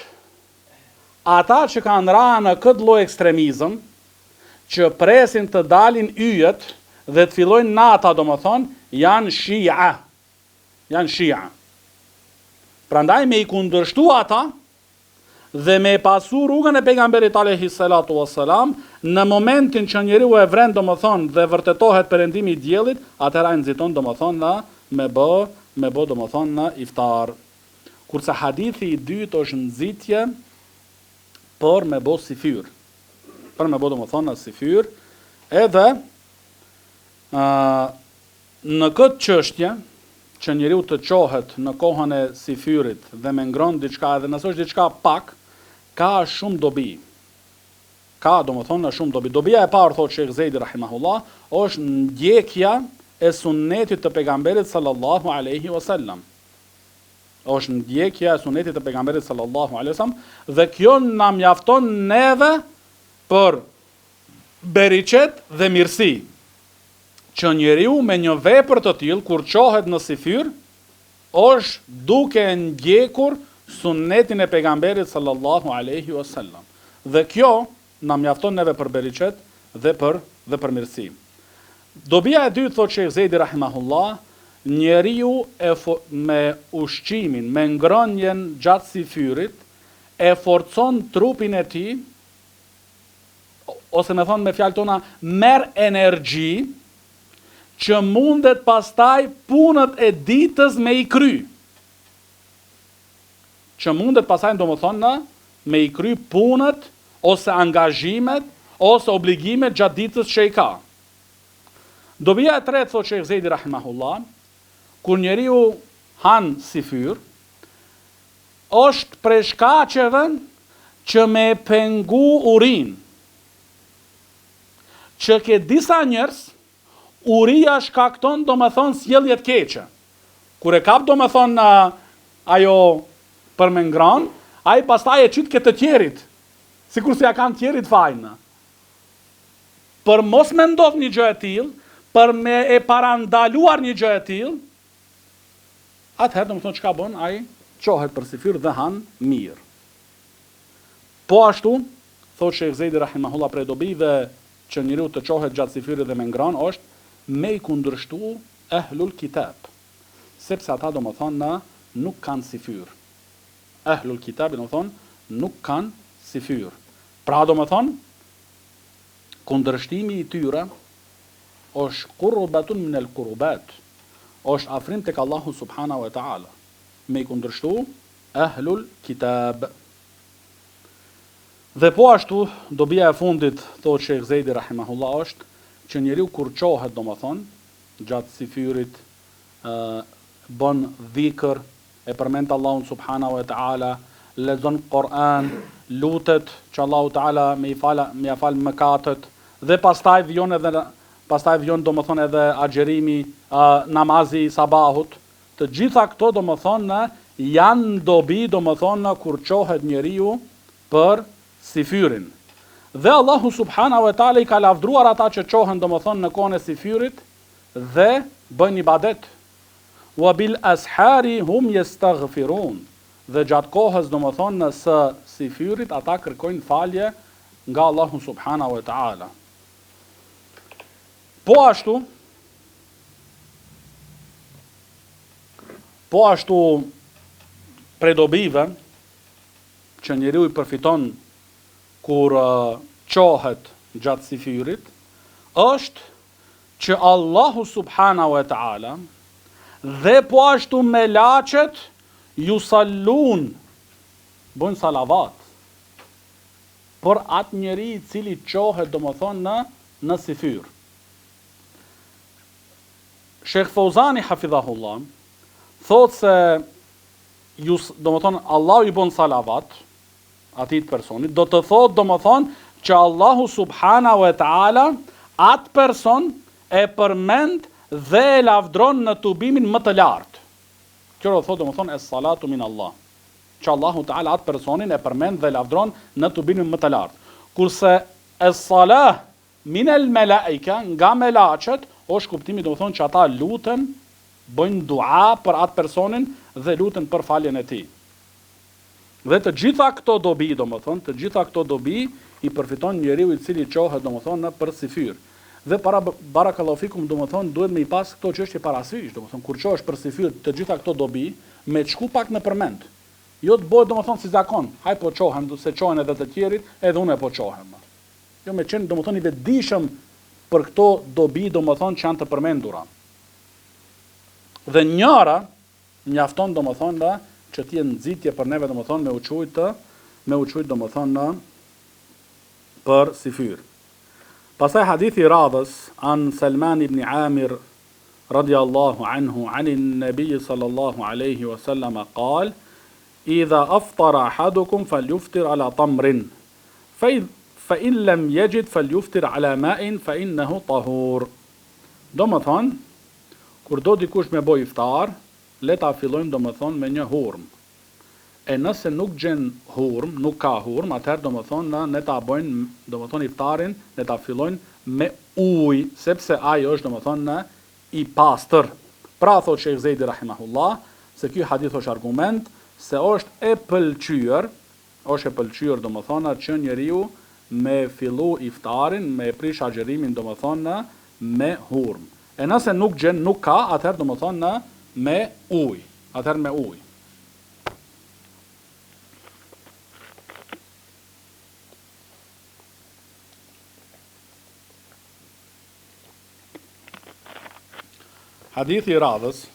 ata që kanë rënë në këtë lloj ekstremizëm, që presin të dalin yjet dhe të fillojnë nata domethënë, janë shia. Janë shia. Prandaj me i kundërshtu ata dhe me pasu rrugën e pejgamberit alayhi salatu wassalam, në momentin që njeriu e vren domethënë dhe vërtetohet perëndimi i diellit, atëherë ai nxiton domethënë me bë domethënë në iftar. Kurse hadithi i dytë është nxitje për me bë sifyr. Për me bë domethënë sifyr, edhe në këtë çështje që njeriu të çohet në kohën e sifyrit dhe me ngron diçka, edhe nëse është diçka pak, ka shumë dobi. Ka domethënë shumë dobi. Dobia e parë thotë Sheikh Zejdi rahimahullah, është ndjekja e sunnetit të pejgamberit sallallahu alaihi wasallam. Është ndjekja e sunnetit të pejgamberit sallallahu alaihi wasallam dhe kjo na mjafton neve për beriqet dhe mirësi, që njeriu me një vepër të tillë kur çohet në sifyr, është duke ndjekur sunnetin e pejgamberit sallallahu alaihi wasallam. Dhe kjo na mjafton neve për beriqet dhe për mirësi. Dobia e dytë thotë Sheikh Zejdi rahimahullah, njeriu me ushqimin, me ngrënjen gjatë sifyrit, e forcon trupin e tij, ose me thonë me fjalë tona, merr energji që mundet pastaj punët e ditës me i kry. Që mundet pastaj domethënë me i kry punët ose angazhimet ose obligimet gjatë ditës që i ka. Dobia e tretë thotë Sheikh Zejdi rahimahullah, kur njeriu han sifyr, është prej shkaqeve që me pengu urinë. Që ke disa njerëz, uria shkakton domethënë sjellje të keqe. Kur e kap domethënë ajo për me ngran, ai pastaj e çit këtë të tjerit, sikur se ja kanë tjerit fajin. Për mos me ndodh një gjë e tillë, për me e parandaluar një gjë e tillë, atëherë domethënë çka bën ai? Çohet për sifyr dhe han mirë. Po ashtu, thotë Sheikh Zejdi rahimahullah, prej dobive që njeriu të çohet gjatë sifyrit dhe me ngran është me i kundërshtu ehlul kitab, sepse ata domethënë nuk kanë sifyr. Ehlul kitab domethënë nuk kanë sifyr. Pra domethënë kundërshtimi i tyre është qurbatun min al-qurbat, është afrim tek Allahu subhanahu wa taala, me i kundërshtu ehlul kitab. Dhe po ashtu, dobia e fundit, thotë Sheikh Zejdi rahimahullah, është që njeriu kur çohet domethënë gjatë sifyrit, bën dhikr, e përmend Allahun subhanahu wa taala, lexon Kur'an, lutet që Allahu taala me ia fal mëkatet, dhe pastaj vjon domethënë edhe agjerimi, namazi i sabahut. Të gjitha këto domethënë janë dobi domethënë kur çohet njeriu për sifyrin. Dhe Allahu subhanahu wa taala i ka lavdruar ata që qohen domethënë në kohën e sifyrit dhe bëjnë ibadet. Wa bil ashari hum yastaghfirun. Dhe gjatë kohës domethënë në së sifyrit ata kërkojnë falje nga Allahu subhanahu wa taala. Po ashtu prej dobive që njeriu i përfiton kur qohet gjatë sifyrit, është që Allahu subhanahu wa taala dhe po ashtu melaqet ju sallun, bojnë salavat për atë njeri i cili qohet domethënë në sifyr. Sheikh Fauzani hafidhahullah thot se domethënë Allahu i bën salavat atit personit, do të thot domethënë që Allahu subhanahu wa taala atë person e përmend dhe e lavdron në tubimin më të lartë. Kjo do të thot domethënë es-salatu min Allah. Që Allahu taala atë personin e përmend dhe lavdron në tubimin më të lartë. Kurse es-salah min al-malaika, nga melaqet, është kuptimi domethënë që ata luten, bëjnë dua për atë personin dhe luten për faljen e tij. Dhe të gjitha këto dobi, domethënë, të gjitha këto dobi i përfiton njeriu i cili qohet domethënë për sifyr. Dhe para barakallahu fikum domethënë duhet me i pas këto çështje parasysh, domethënë kur qohesh për sifyr të gjitha këto dobi, me të shku pak në përmend. Jo të bëhet domethënë si zakon, haj po qohem, se qohen edhe të tjerit, edhe unë po qohem. Jo me qenë domethënë i vetëdijshëm për këto dobi domethënë që janë të përmendura. Dhe njëra mjafton domethënë që të jenë nxitje për neve domethënë me u çujt domethënë për sifyr. Pastaj hadithi i radhës an Salman ibn Amir radiyallahu anhu anin nabi sallallahu alaihi wasallam qal idha aftara ahadukum falyuftir ala tamrin fa in lam yajid falyuftir ala ma'in fa innahu tahur. Domethënë kur do dikush me boj iftar, le ta fillojmë domethënë me një hurm. E nëse nuk gjen hurm, nuk ka hurm, atëherë domethënë ne ta bëjmë domethënë iftarin, ne ta fillojnë me ujë, sepse ai është domethënë i pastër. Pra thot Sheikh Zejdi rahimahullah, se ky hadith është argument se është e pëlqyer domethënë që njeriu me fillu iftarin, me prish agjerimin domethënë me hurm. E nëse nuk gjen, nuk ka, atëherë domethënë me ujë. Atëherë me ujë. حديث راضس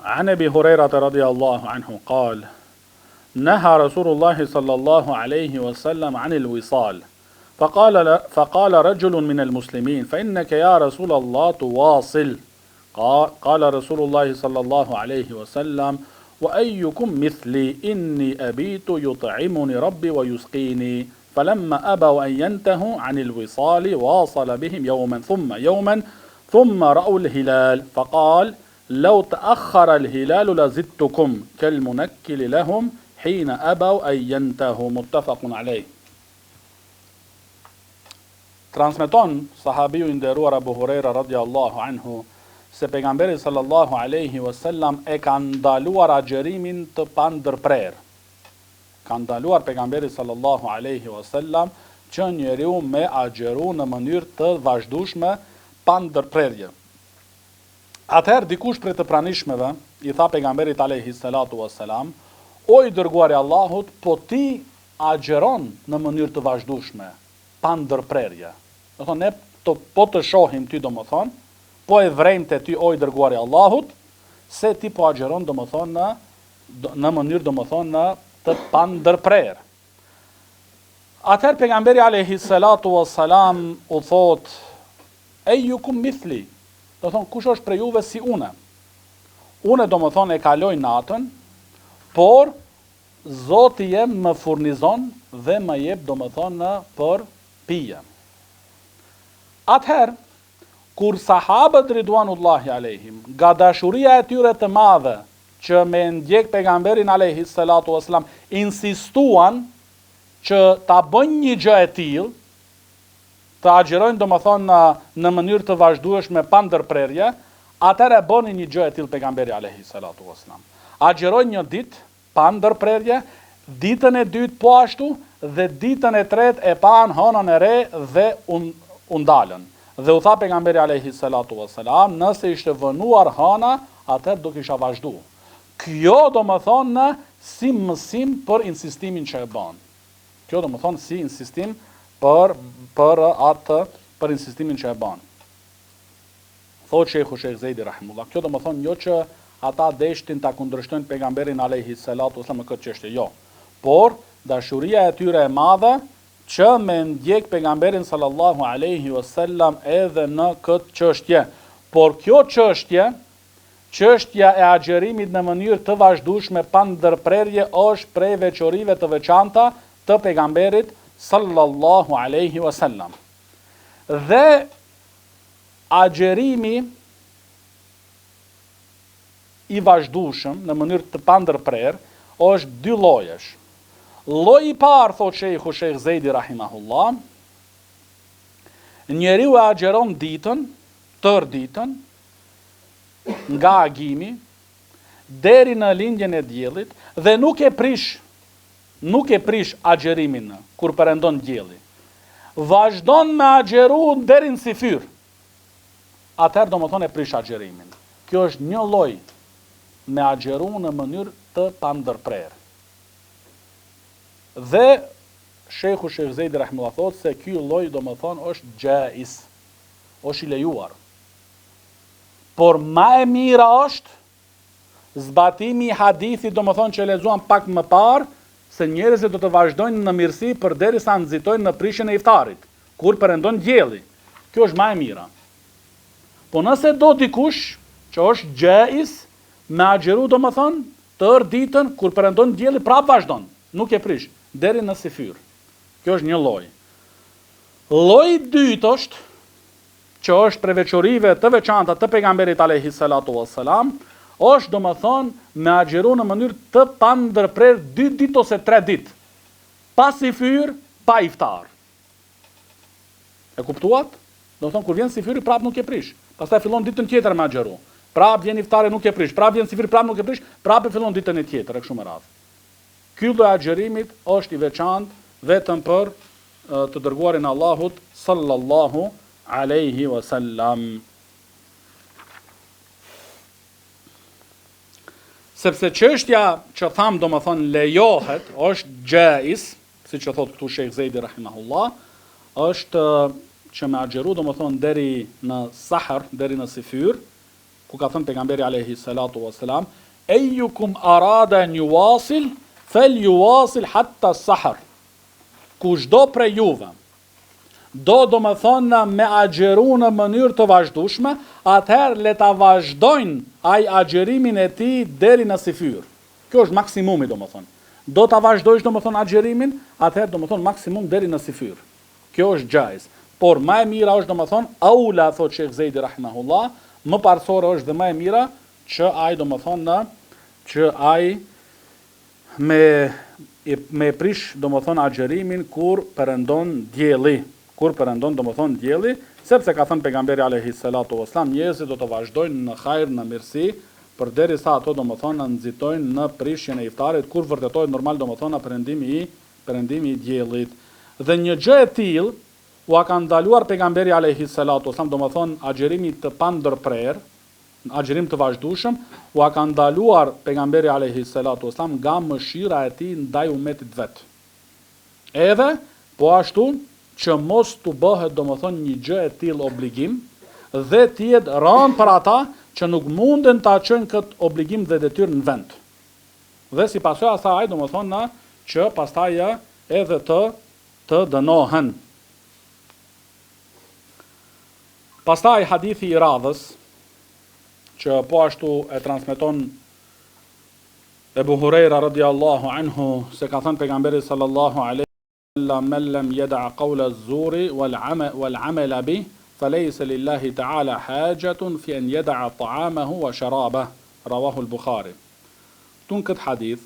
عن أبي هريرة رضي الله عنه قال نهى رسول الله صلى الله عليه وسلم عن الوصال فقال رجل من المسلمين فإنك يا رسول الله تواصل قال رسول الله صلى الله عليه وسلم وأيكم مثلي إني أبيت يطعمني ربي ويسقيني فلما أبوا أن ينتهوا عن الوصال واصل بهم يوما ثم رأوا الهلال فقال لو تأخر الهلال لزدتكم كالمنكل لهم حين أبوا أن ينتهوا متفق عليه. Transmeton sahabiu i nderuar Abu Huraira radhiyallahu anhu se pejgamberi sallallahu alaihi wasallam e ka ndaluar agjerimin të pandërprer. Ka ndaluar pejgamberi sallallahu alaihi wasallam që njeriu me agjeru në mënyrë të vazhdueshme pandërprerje. Atëherë dikush prej të pranishmeve i tha pejgamberit alayhi salatu wassalam, o i dërguari i Allahut, po ti agjeron në mënyrë të vazhdueshme pandërprerje. Do thonë ne po të shohim ty domethënë, po e vrejmë te ty o i dërguari i Allahut, se ti po agjeron domethënë në mënyrë domethënë të pandërprer. Atëherë pejgamberi alayhi salatu wassalam u thot ejukum mithli, do thonë kush është prej juve si une. Une do më thonë e kaloj natën, por Zoti jem më furnizon dhe më jep do më thonë për pije. Atëherë, kur sahabët ridwanullahi alejhim, nga dashuria e tyre të madhe që me ndjek pejgamberin alayhi salatu wasalam insistuan që ta bëjnë një gjë e tillë, të agjerojnë domethënë në mënyrë të vazhdueshme pa ndërprerje, atëherë bëni një gjë e tillë pejgamberi alayhi salatu wasalam. Agjerojnë një ditë pa ndërprerje, ditën e dytë po ashtu dhe ditën e tretë e pan hënën e re dhe u ndalën. Dhe u tha pejgamberi alayhi salatu wasalam, nëse ishte vënuar hëna, atëherë do kisha vazhdu. Kjo domethënë si mësim për insistimin që e bën. Kjo domethënë si insistim për insistimin që e bën. Thotë Sheikhu Sheikh Zejdi rahimullah, kjo domethënë jo që ata deshtin ta kundërshtojnë pejgamberin alayhi salatu wasalam në këtë çështje, jo. Por dashuria e tyre e madhe që me ndjek pejgamberin sallallahu alaihi wasallam edhe në këtë çështje. Por kjo çështje, çështja e agjerimit në mënyrë të vazhdueshme pa ndërprerje, është prej veçorive të veçanta të pejgamberit sallallahu alaihi wasallam. Dhe agjerimi i vazhdueshëm në mënyrë të pa ndërprerë është dy llojesh. Lloji i parë, thotë Sheikhu Sheikh Zejdi rahimahullah, njeriu e agjeron ditën, tër ditën, nga agimi deri në lindjen e diellit dhe nuk e prish agjerimin kur perëndon dielli. Vazhdon me agjeru deri në sifyr. Atëherë domethënë e prish agjerimin. Kjo është një lloj me agjeru në mënyrë të pandërprerë. Dhe Sheikhu Sheikh Zejdi rahimullah thotë se ky lloj domethënë është jaiz, është i lejuar. Por më e mira është zbatimi i hadithit domethënë që lexuam pak më parë, se njerëzit do të vazhdojnë në mirësi përderisa nxitojnë në prishjen e iftarit, kur perëndon dielli. Kjo është më e mira. Po nëse do dikush që është jaiz me agjeru domethënë tër ditën kur perëndon dielli, prap vazhdon, nuk e prish deri në sifyr. Kjo është një lloj. Lloji i dytë është që është prej veçorive të veçanta të pejgamberit alayhi salatu wassalam, është domethënë me agjeru në mënyrë të pandërprerë 2 ditë ose 3 ditë, pa sifyr, pa iftar. E kuptuat? Domethënë kur vjen sifyri prap nuk e prish. Pastaj fillon ditën tjetër me agjeru. Prap vjen iftari nuk e prish, prap vjen sifyri prap nuk e prish, prap e fillon ditën e tjetër, e kështu me radhë. Ky lloj agjerimit është i veçantë vetëm për të dërguarin Allahut sallallahu alaihi wasallam. Sepse çështja që tham domethënë lejohet, është jaiz, siç e thot këtu Sheikh Zejdi rahimahullah, është që me agjeru domethënë deri në sahar, deri në sifyr, ku ka thënë pejgamberi alayhi salatu wasalam, ejukum arada an yuwasil falyuwasil hatta sahar. Kushdo prej juve do domethënë me agjeru në mënyrë të vazhdueshme, atëherë le ta vazhdojnë ai agjerimin e tij deri në sifyr. Kjo është maksimumi domethënë. Do ta vazhdojsh domethënë agjerimin, atëherë domethënë maksimum deri në sifyr. Kjo është jaiz. Por më e mira është domethënë aula, thot Sheikh Zejdi rahimahullah, më parsore është dhe më e mira që ai domethënë që ai me prish domethënë agjerimin kur perëndon dielli. Kur perëndon domethënë dielli, sepse ka thënë pejgamberi alayhi salatu wasalam, njerëzit do të vazhdojnë në hajër, në mirësi, përderisa ato domethënë nxitojnë në prishjen e iftarit, kur vërtetohet normal domethënë perëndimi i diellit. Dhe një gjë e tillë u ka ndaluar pejgamberi alayhi salatu wasalam, domethënë agjerimi të pandërprerë, agjerim të vazhdueshëm, u ka ndaluar pejgamberi alayhi salatu wasalam nga mëshira e tij ndaj umetit vet. Edhe po ashtu që mos të bëhet domethënë një gjë e tillë obligim dhe të jetë rënë për ata që nuk munden ta çojnë këtë obligim dhe detyrë në vend. Dhe si pasojë asaj domethënë që pastaj edhe të dënohen. Pastaj hadithi i radhës që po ashtu e transmeton Ebu Hurajra radiallahu anhu, se ka thënë pejgamberi sallallahu alaihi من لم يدع قول الزور والعمل به فليس لله تعالى حاجة في أن يدع طعامه وشرابه رواه البخاري. Këtu në këtë hadith,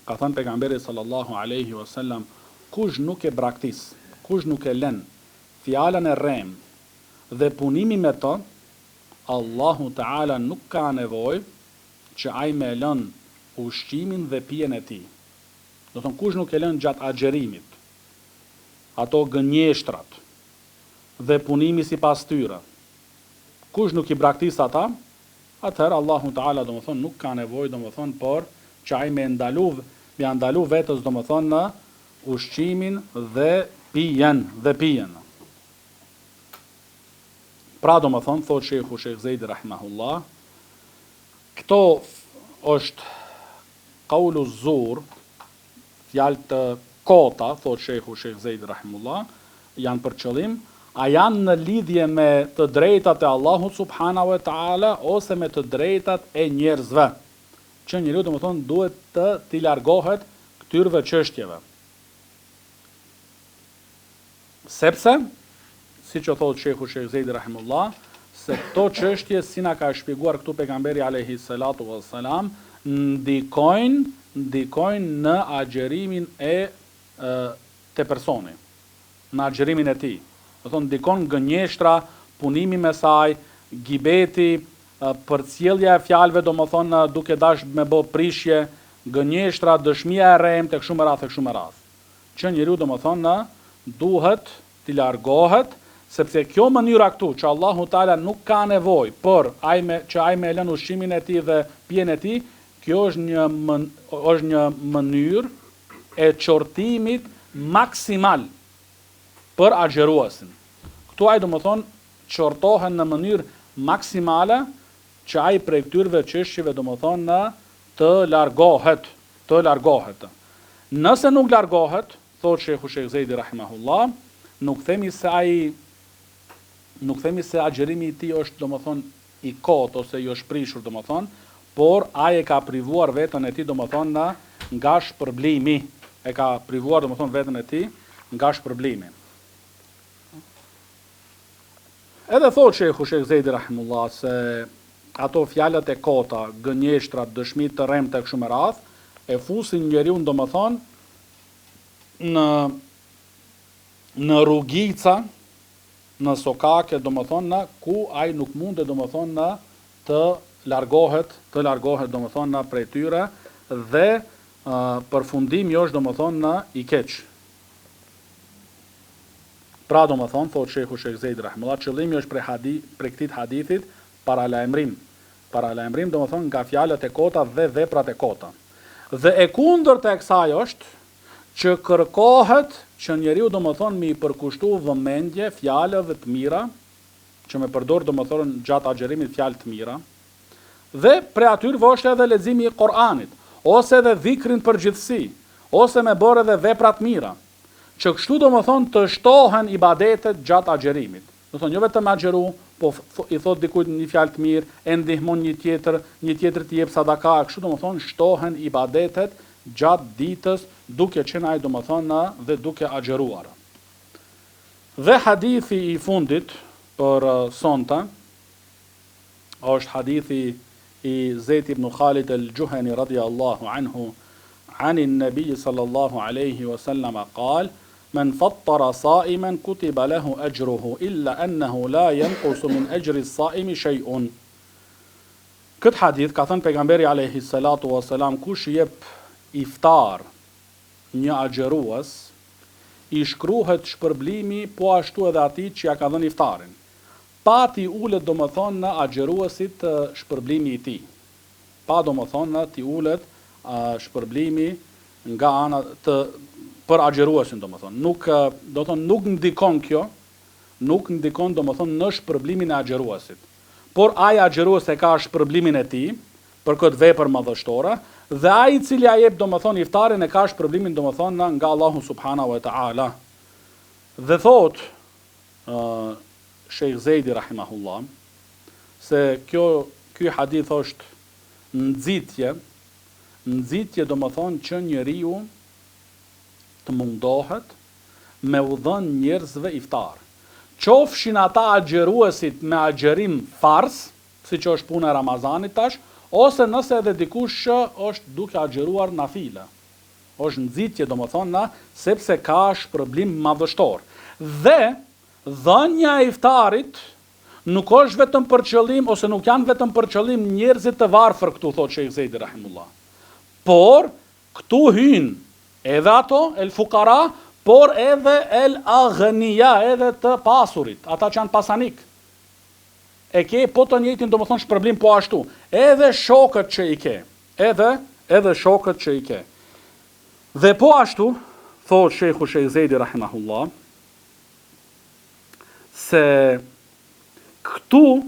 ka thënë pejgamberi sallallahu alaihi wasallam, kush nuk e braktis, kush nuk e lën fjalën e rrem dhe punimi me to, Allahu Teala nuk ka nevojë që ai me lën ushqimin dhe pijen e tij. Do thonë kush nuk e lën gjatë agjerimit, ato gënjeshtrat dhe punimi sipas tyre, kush nuk i braktis ata, atëherë Allahu Teala do më thonë nuk ka nevojë do më thonë por që ai me ndalu vetës do më thonë në ushqimin dhe pijen. Pra do më thonë, thot Shekhu Shekh Zejdi rahimahullah, këto është kaulu zur, fjalë të kota, thot Shekhu Shekh Zejdi rahimahullah, janë për qëllim, a janë në lidhje me të drejtat e Allahut subhanahu wa ta'ala, ose me të drejtat e njerëzve, që njeriu do më thonë duhet të t'i largohet këtyrve çështjeve. Sepse, si që thotë Shekhu Shekh Zejdi rahimullah, se këto çështje, si na ka shpjeguar këtu pejgamberi alayhi salatu wassalam, ndikojnë në agjerimin të personi, në agjerimin e tij. Do thonë ndikon gënjeshtra, punimi me saj, gibeti, përcjellja e fjalëve, do më thonë duke dash me bë prishje, gënjeshtra, dëshmia e rremtë e kështu me radhë. Që njeriu do më thonë duhet t'i largohet, sepse kjo mënyra këtu, që Allahu Teala nuk ka nevojë për që ai me lën ushqimin e tij dhe pijen e tij, kjo është një mënyrë e qortimit maksimal për agjeruesin. Këtu ai do më thonë qortohen në mënyrë maksimale që ai prej këtyrve çështjeve do më thonë të largohet. Nëse nuk largohet, thot Shekhu Shekh Zejdi rahimahullah, nuk themi se agjerimi i tij është do më thonë i kot ose jo shprishur do më thonë, por ai e ka privuar veten e tij do më thonë nga shpërblimi. E ka privuar do më thonë veten e tij nga shpërblimi. Edhe thot Shekhu Shekh Zejdi rahimullah se ato fjalët e kota, gënjeshtrat, dëshmit të rremta e kështu me radhë, e fusin njeriu do më thonë në rrugica, në sokake, do më thonë ku ai nuk mundet do më thonë të largohet do më thonë prej tyre dhe përfundimi është do më thonë i keq. Pra do më thonë, thot Shekhu Shekh Zejdi rahimullah, qëllimi është prej këtij hadithit paralajmërim do më thonë nga fjalët e kota dhe veprat e kota. Dhe e kundërta e kësaj është që kërkohet që njeriu do më thonë mi përkushtu vëmendje fjalëve të mira, që me përdor do më thonë gjatë agjerimit fjalë të mira, dhe pre atyre është edhe leximi i Kur'anit, ose edhe dhikrin përgjithësi, ose me bërë edhe veprat mira, që kështu do më thonë të shtohen ibadetet gjatë agjerimit. Do thonë jo vetëm agjeru, po i thot dikujt një fjalë të mirë, e ndihmon një tjetër të jep sadaka, kështu do më thonë shtohen ibadetet gjatë ditës, duke qenë ai do më thonë dhe duke agjeruar. Dhe hadithi i fundit për sonte është hadithi i Zeid ibn Khalid al-Juhani radiyallahu anhu عن النبي صلى الله عليه وسلم قال من فطر صائما كتب له أجره إلا أنه لا ينقص من أجر الصائم شيء. Këtë hadith ka thënë pejgamberi alayhi salatu wasalam, kush jep iftar një agjerues, i shkruhet shpërblimi po ashtu edhe atij që ja ka dhënë iftarin. Pa ti ulet do më thonë në agjeruesit shpërblimi i tij. Pa do më thonë në ti ulet shpërblimi nga ana për agjeruesin do më thonë. Nuk ndikon kjo, nuk ndikon do më thonë në shpërblimin e agjeruesit. Por ai agjerues e ka shpërblimin e tij për këtë vepër madhështore, dhe ai i cili ja jep do më thonë iftarin e ka shpërblimin do më thonë nga Allahu subhanahu wa ta'ala. Dhe thot Sheikh Zejdi rahimahullah se ky hadith është nxitje do më thonë që njeriu të mundohet me u dhënë njerëzve iftar. Qofshin ata agjeruesit me agjerim fars, si që është puna e Ramazanit tash, ose nëse edhe dikush që është duke agjeruar nafile, është nxitje domethënë sepse ka shpërblim madhështor. Dhe dhënia e iftarit nuk është vetëm për qëllim, ose nuk janë vetëm për qëllim njerëzit të varfër këtu, thotë Sheikh Zejdi rahimullah. Por këtu hynë edhe ato, el fukara, por edhe el aghnia, edhe të pasurit, ata që janë pasanik. E ke po të njëjtin domethënë shpërblim po ashtu, edhe shokët që i ke, edhe shokët që i ke. Dhe po ashtu, thotë Sheikh Zejdi rahimahullah, se këtu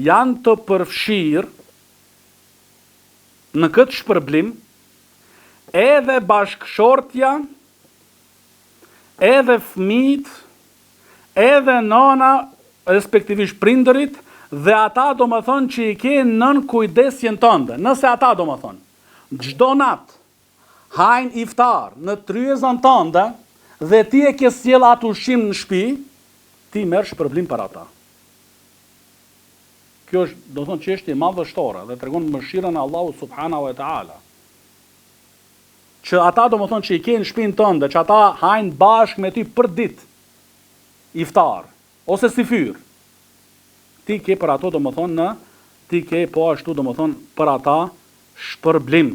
janë të përfshirë në këtë shpërblim edhe bashkëshortja, edhe fëmijët, edhe nëna, respektivisht prindërit, dhe ata domethënë që i ke nën kujdesjen tënde. Nëse ata domethënë çdo natë hajnë iftar në tryezën tënde dhe ti e ke sjell atë ushqim në shtëpi, ti merr shpërblim për ata. Kjo është, do të thonë, çështje madhështore dhe tregon mëshirën e Allahut subhanahu wa taala. Që ata domethënë që i ke në shtëpinë tënde, që ata hajnë bashkë me ty për ditë iftar ose si fyr. Ti ke për ato domethënë ti ke po ashtu domethënë për ata shpërblim.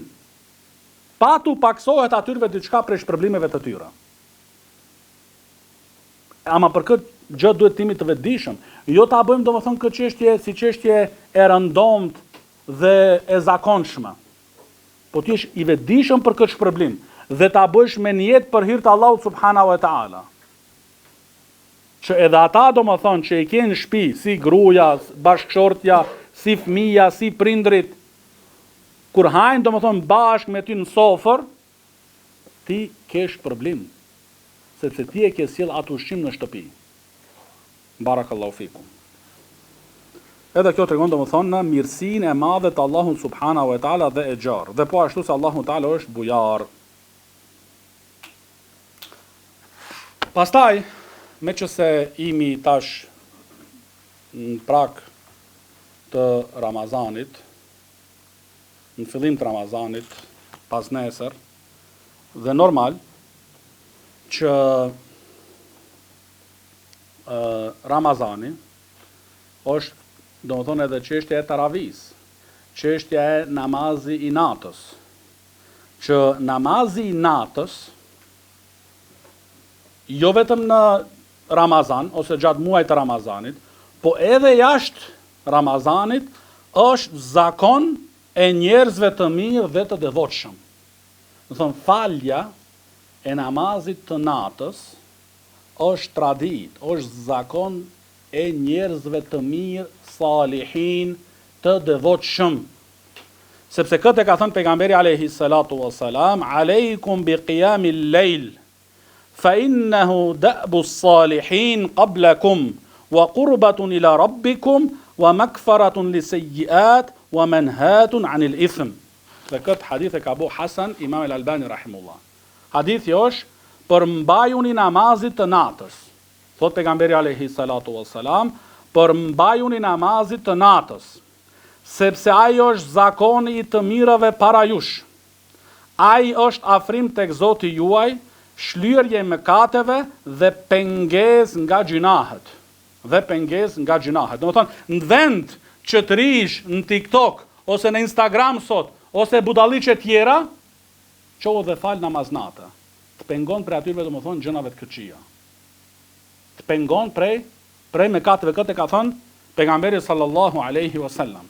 Pa tu paksohet atyre diçka prej shpërblimeve të tyre. Ama për këtë gjë duhet timi të vetëdijshëm. Jo ta bëjmë domethënë këtë çështje si çështje e rëndomt dhe e zakonshme. Po ti jesh i vetëdijshëm për këtë shpërblim dhe ta bësh me niyet për hir të Allahut subhanahu wa taala. Që edhe ata domethënë që i kanë në shtëpi, si gruaja, bashkëshortja, si fëmia, si prindrit, kur hajnë domethënë bashkë me ty në sofër, ti ke shpërblim, sepse ti e ke sjell atë ushqim në shtëpi. Barakallahu fikum. Edhe kjo tregon domethënë në mirësinë e madhe të Allahut subhanahu wa taala dhe e gjarë. Dhe po ashtu se Allahu taala është bujar. Pastaj, meqense imi tash në prag të Ramazanit, në fillim të Ramazanit, pas nesër, dhe normal që Ramazani është, do më thonë, edhe çështja e taravis, çështja e namazi i natës, që namazi i natës, jo vetëm në Ramazan, ose gjatë muajit të Ramazanit, po edhe jashtë Ramazanit, është zakon e njerëzve të mirë dhe të devotshëm. Do thonë, falja e namazit të natës është tradit, është zakon e njerëzve të mirë, salihin, të devotshëm. Sepse këtë e ka thënë pejgamberi alayhi salatu wassalam, alejkum bi qiyamil lejl, fa innehu da'bu salihin qablakum, wa qurbatun ila rabbikum, wa makfaratun li sejjiat, wa manhatun anil ithm. Dhe këtë hadith e ka bu Hasan, Imam al-Albani rahimullah. Hadithi është për mbajuni namazit të natës. Thot pejgamberi alayhi salatu wassalam, për mbajuni namazit të natës, sepse ai është zakoni i të mirëve para jush. Ai është afrim tek Zoti juaj, shlyerje mëkateve dhe pengesë nga gjunahet. Domethënë, në vend që të rish në TikTok ose në Instagram sot, ose budalliqe tjera, qohë dhe fal namaz natë. Të pengon prej atyre domethënë gjënave të këqija. Të pengon prej mëkateve, këtë e ka thënë pejgamberi sallallahu alaihi wasallam.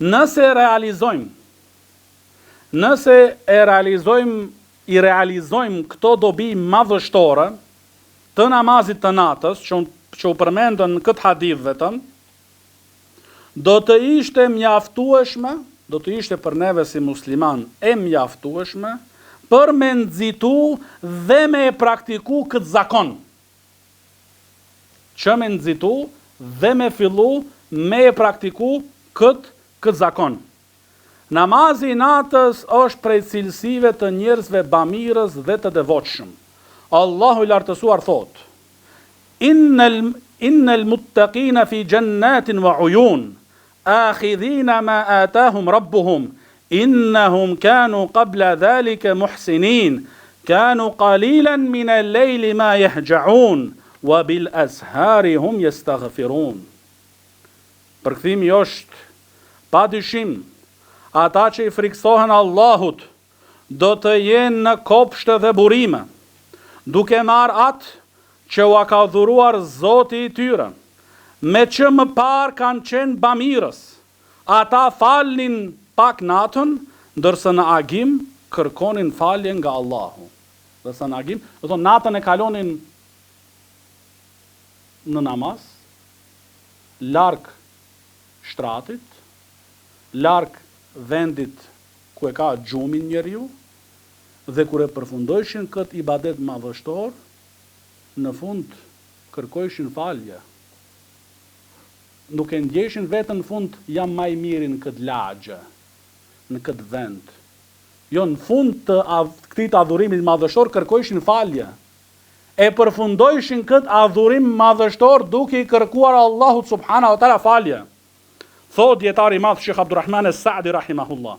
Nëse i realizojmë këto dobi madhështore të namazit të natës, që u përmendën në këtë hadith vetëm, do të ishte mjaftueshme, do të ishte për neve si musliman e mjaftueshme, për me nxitu dhe me praktiku këtë zakon. Që me nxitu dhe me fillu me praktiku këtë zakon. Namazi i natës është prej cilësive të njerëzve bamirës dhe të devotshëm. Allahu i lartësuar thot: Innal muttaqina fi jannatin wa uyun, akhidhina ma atahum rabbuhum, innahum kanu qabla dhalika muhsinin, kanu qalilan min al-lejli ma yahja'un, wa bil ashari hum yastaghfirun. Përkthimi është, pa dyshim, ata që i friksohen Allahut, do të jenë në kopshte dhe burime, duke marrë atë që ua ka dhuruar Zoti i tyre, me që më parë kanë qenë bamirës, ata falnin pak natën, ndërsa në agim kërkonin falje nga Allahu. Ndërsa në agim, do të natën e kalonin në namaz, larg shtratit, larg vendit ku e ka gjumin njeriu, dhe kur e përfundojshin këtë ibadet madhështor, në fund kërkojshin falje. Nuk e ndjeshin vetën në fund jam më i miri në këtë lagje, në këtë vend. Jo, në fund të këtij adhurimit madhështor kërkojshin falje. E përfundojshin këtë adhurim madhështor duke i kërkuar Allahut subhanahu wa taala falje. Thot djetari i madh Sheikh Abdurrahman as-Saadi rahimahullah.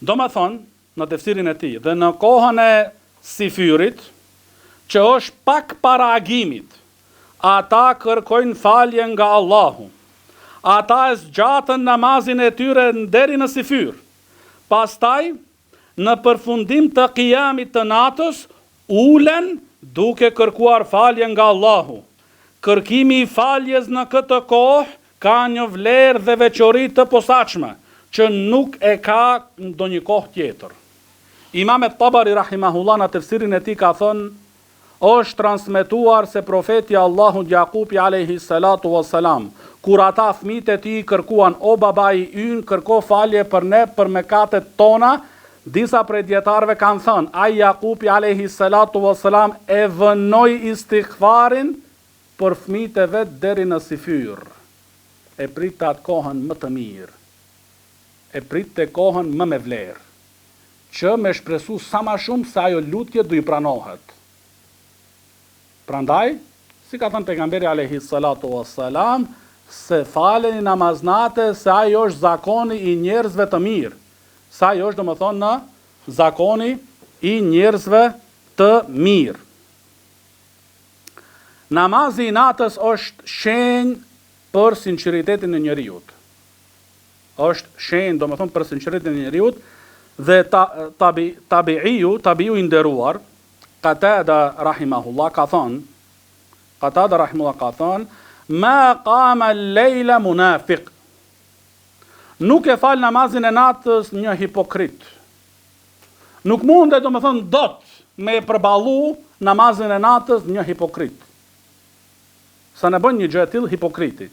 Do më thonë, në tefsirin e tij, dhe në kohën e Sifyrit, që është pak para agimit, ata kërkojnë falje nga Allahu. Ata e zgjatën namazin e tyre deri në Sifyr. Pastaj, në përfundim të qiyamit të natës, ulen duke kërkuar falje nga Allahu. Kërkimi i faljes në këtë kohë ka një vlerë dhe veçori të posaçme, që nuk e ka në ndonjë kohë tjetër. Imam Tabari rahimahullah në tefsirin e tij ka thënë, është transmetuar se profeti Allahut Jakubi alayhi salatu wassalam, kur ata fëmijët e tij kërkuan, o babai ynë, kërko falje për ne për mëkatet tona, disa prej dietarëve kanë thënë, ai Jakubi alayhi salatu wassalam e vënoi istighfarin për fëmijët e vet deri në Sifyr. E prit atë kohën më të mirë. E prit të kohën më me vlerë, që me shpresu sa ma shumë se ajo lutje du i pranohet. Prandaj, si ka thënë pejgamberi alayhi salatu wassalam, se faleni namaznate, se ajo është zakoni i njerëzve të mirë. Se ajo është, domethënë, në zakoni i njerëzve të mirë. Namazi i natës është shenjë për sinqeritetin e njeriut. Është shenjë, domethënë, për sinqeritetin e njeriut, dhe tabiu i nderuar, Qatada rahimahullah ka thënë, ma qama al-lejla munafiq. Nuk e fal namazin e natës një hipokrit. Nuk mundet, domethënë, dot me përballu namazin e natës një hipokrit. Sa në bën një gjë e tillë hipokriti,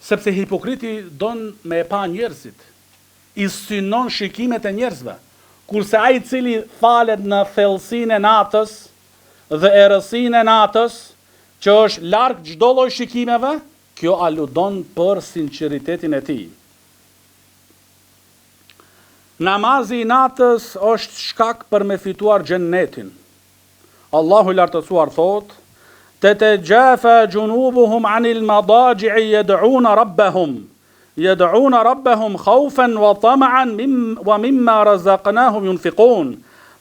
sepse hipokriti don me e pa njerëzit, i synon shikimet e njerëzve, kurse ai i cili falet në thellësinë e natës dhe errësinë e natës, që është larg çdo lloj shikimeve, kjo aludon për sinqeritetin e tij. Namazi i natës është shkak për me fituar xhennetin. Allahu i lartësuar thotë: "Tatajafa junubuhum 'anil madaji'i yad'una rabbahum khawfan wa tama'an wa mimma razaqnahum yunfiqun.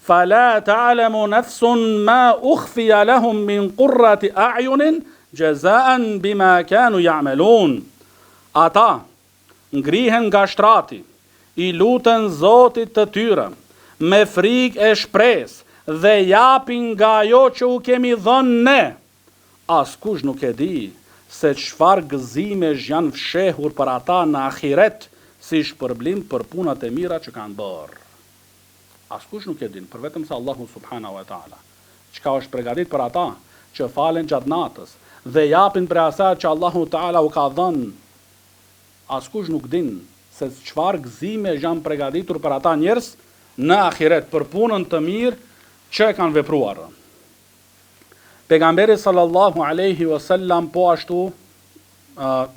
Fala ta'lamu nafsun ma ukhfiya lahum min qurrati a'yunin jazaan bima kanu ya'malun." Ata ngrihen nga shtrati, i luten Zotit të tyre, me frikë e shpresë, dhe japin nga ajo që u kemi dhënë ne. Askush nuk e di se çfarë gëzimesh janë fshehur për ata në ahiret, si shpërblim për punat e mira që kanë bërë. Askush nuk e din, për vetëm se Allahu subhanahu wa taala. Çka është përgatitur për ata që falen gjatë natës dhe japin për asaj që Allahu taala u ka dhënë. Askush nuk din se çfarë gëzimesh janë përgatitur për ata njerëz në ahiret për punën të mirë që e kanë vepruar. Pejgamberi sallallahu alaihi wasallam po ashtu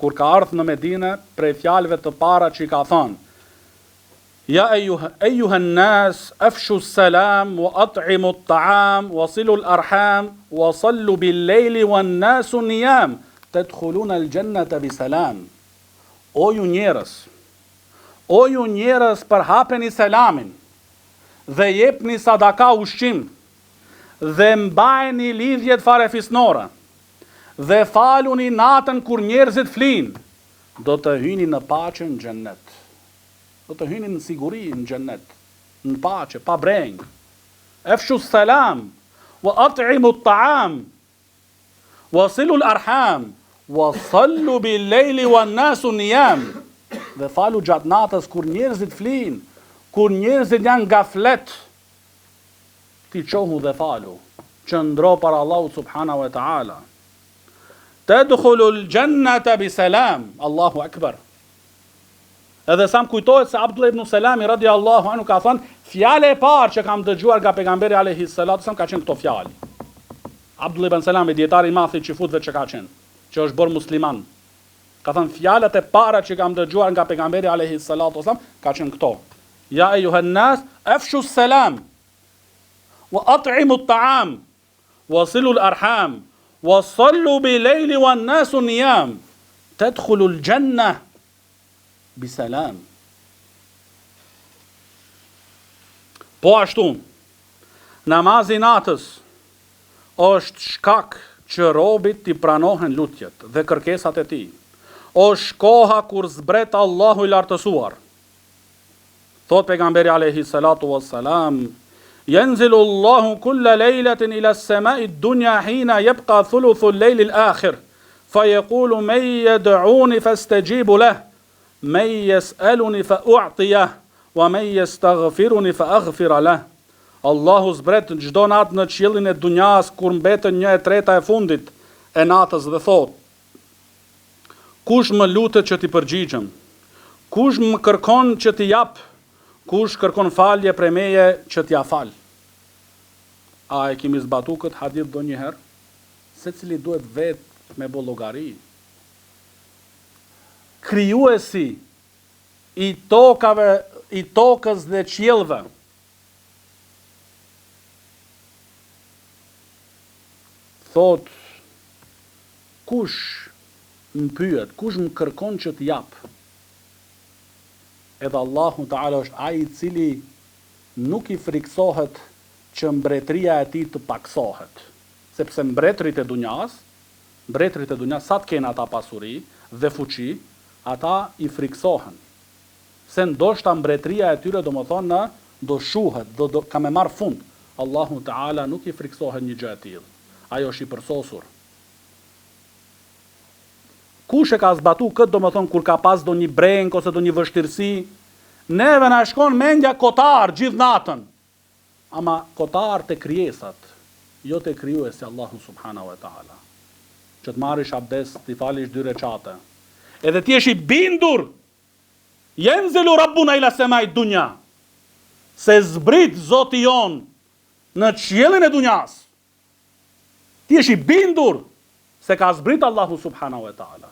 kur ka ardhur në Medinë, prej fjalëve të para që i ka thënë: "Ya ayyuha an-nas afshu as-salam wa at'imu at-ta'am wa silu al-arham wa sallu bil-layli wan-nasu niyam tadkhuluna al-jannata bi salam." O ju njerëz, përhapeni selamin, dhe jepni sadaka ushqim, dhe mbajni lidhjet farefisnore, dhe faluni natën kur njerëzit flinë, do të hyni në paqe në xhennet. Do të hyni në siguri në xhennet, në paqe, pa breng. Efshu selam, wa at'imu at-ta'am, wa silu al-arham, wa sallu bil-lejli wa nasu niyam. Dhe falu gjatë natës kur njerëzit flinë, kur njerëzit janë gaflet, ti qohu dhe falu, qëndro para Allahu subhanahu wa ta'ala. Tadkhulul jannata bi salam, Allahu akbar. Edhe sa më kujtohet se Abdullah ibn Selami radiallahu anhu ka thënë, fjale e parë që kam dëgjuar nga pejgamberi alayhi salatu wasallam ka qenë këto fjalë. Abdullah ibn Selami, dietari i madh i çifutëve që ka qenë, që është bërë musliman. Ka thënë fjalët e para që kam dëgjuar nga pejgamberi alayhi salatu wasallam ka qenë këto. Ja ayuhan nas, afshu salam, wa at'imu at-ta'am, wa silu al-arham, wa sallu bil-lejli wa nasu niyam, tadkhulul jannah bisalam. Po ashtu, namazi natës është shkak që robit t'i pranohen lutjet dhe kërkesat e tij. Është koha kur zbret Allahu i lartësuar. Thot pejgamberi alayhi salatu wassalam, yanzilu Allahu kulla lejlatin ila as-sama'i ad-dunya hina yabqa thuluthu al-lejli al-akhir, fa yaqulu man yad'uni fastajibu lahu, men yes'aluni fa u'tiyah, wa men yastaghfiruni fa aghfira lah. Allahu zbret çdo natë në qiellin e dunjas kur mbetën 1/3 e fundit e natës dhe thot: kush më lutet që t'i përgjigjem, kush më kërkon që t'i jap, kush kërkon falje prej meje që t'ja fal. A e kemi zbatu këtë hadith donjëherë? Secili duhet vetë me bo llogari. Krijuesi i tokës dhe qiellëve thot, kush më pyet, kush më kërkon që t'jap, edhe Allahu Ta'ala është ai i cili nuk i friksohet që mbretëria e tij të paksohet, sepse mbretërit e dunjas, sa të kenë ata pasuri dhe fuqi, ata i friksohen. Se ndoshta mbretëria e tyre do më thonë do shuhet, ka me marë fund. Allahu Ta'ala nuk i friksohet një gjë e tillë. Ajo është i përsosur. Kush e ka zbatu këtë, do më thonë, kur ka pas do një breng ose do një vështirësi, neve na shkon mendja kotar gjithë natën. Ama kotar të krijesat, jo të krijuesi Allahu subhanahu wa ta'ala. Që të marrish abdes, t'i falish 2 recate. Edhe ti jesh i bindur, yanzilu rabbuna ila samai dunya, se zbrit Zoti jon në qiellin e dunjas. Ti jesh i bindur se ka zbrit Allahu subhanahu wa ta'ala,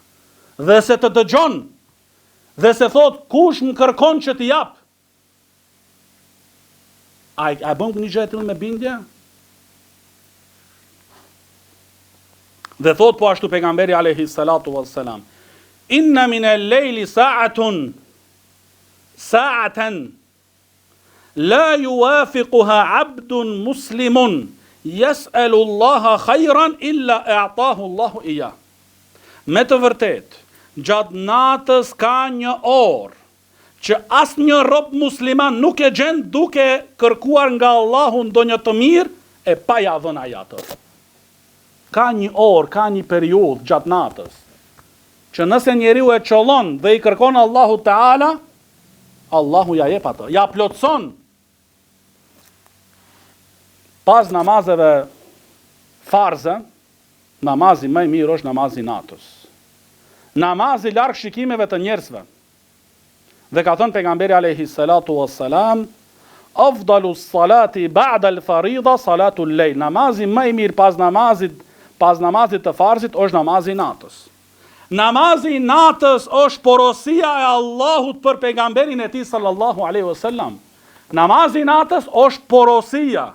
dhe se të dëgjon, dhe se thot, kush më kërkon që t'i jap. A bën një gjë e tillë me bindje? Dhe thot po ashtu pejgamberi alayhi salatu wassalam, inna min al-lejli sa'atan la yuwafiquha abdun muslimun yas'alu Allaha khayran illa a'tahu Allahu iyah. Me të vërtet, gjatë natës ka një orë që asë një rob musliman nuk e gjen duke kërkuar nga Allahu ndonjë të mirë e pa ja dhënë ai atë. Ka një orë, ka një periudhë gjatë natës që nëse njeriu e çollon dhe i kërkon Allahu Teala, Allahu ja jep atë, ja plotson. Pas namazeve farze, namazi më i mirë është namazi natës. Namazi larg shikimeve të njerëzve. Dhe ka thënë pejgamberi alayhi salatu wassalam, afdalu salati ba'da al-farida salatu al-layl. Namazi më i mirë pas namazit të farzit është namazi natës. Namazi natës është porosia e Allahut për pejgamberin e tij sallallahu alaihi wasallam. Namazi natës është porosia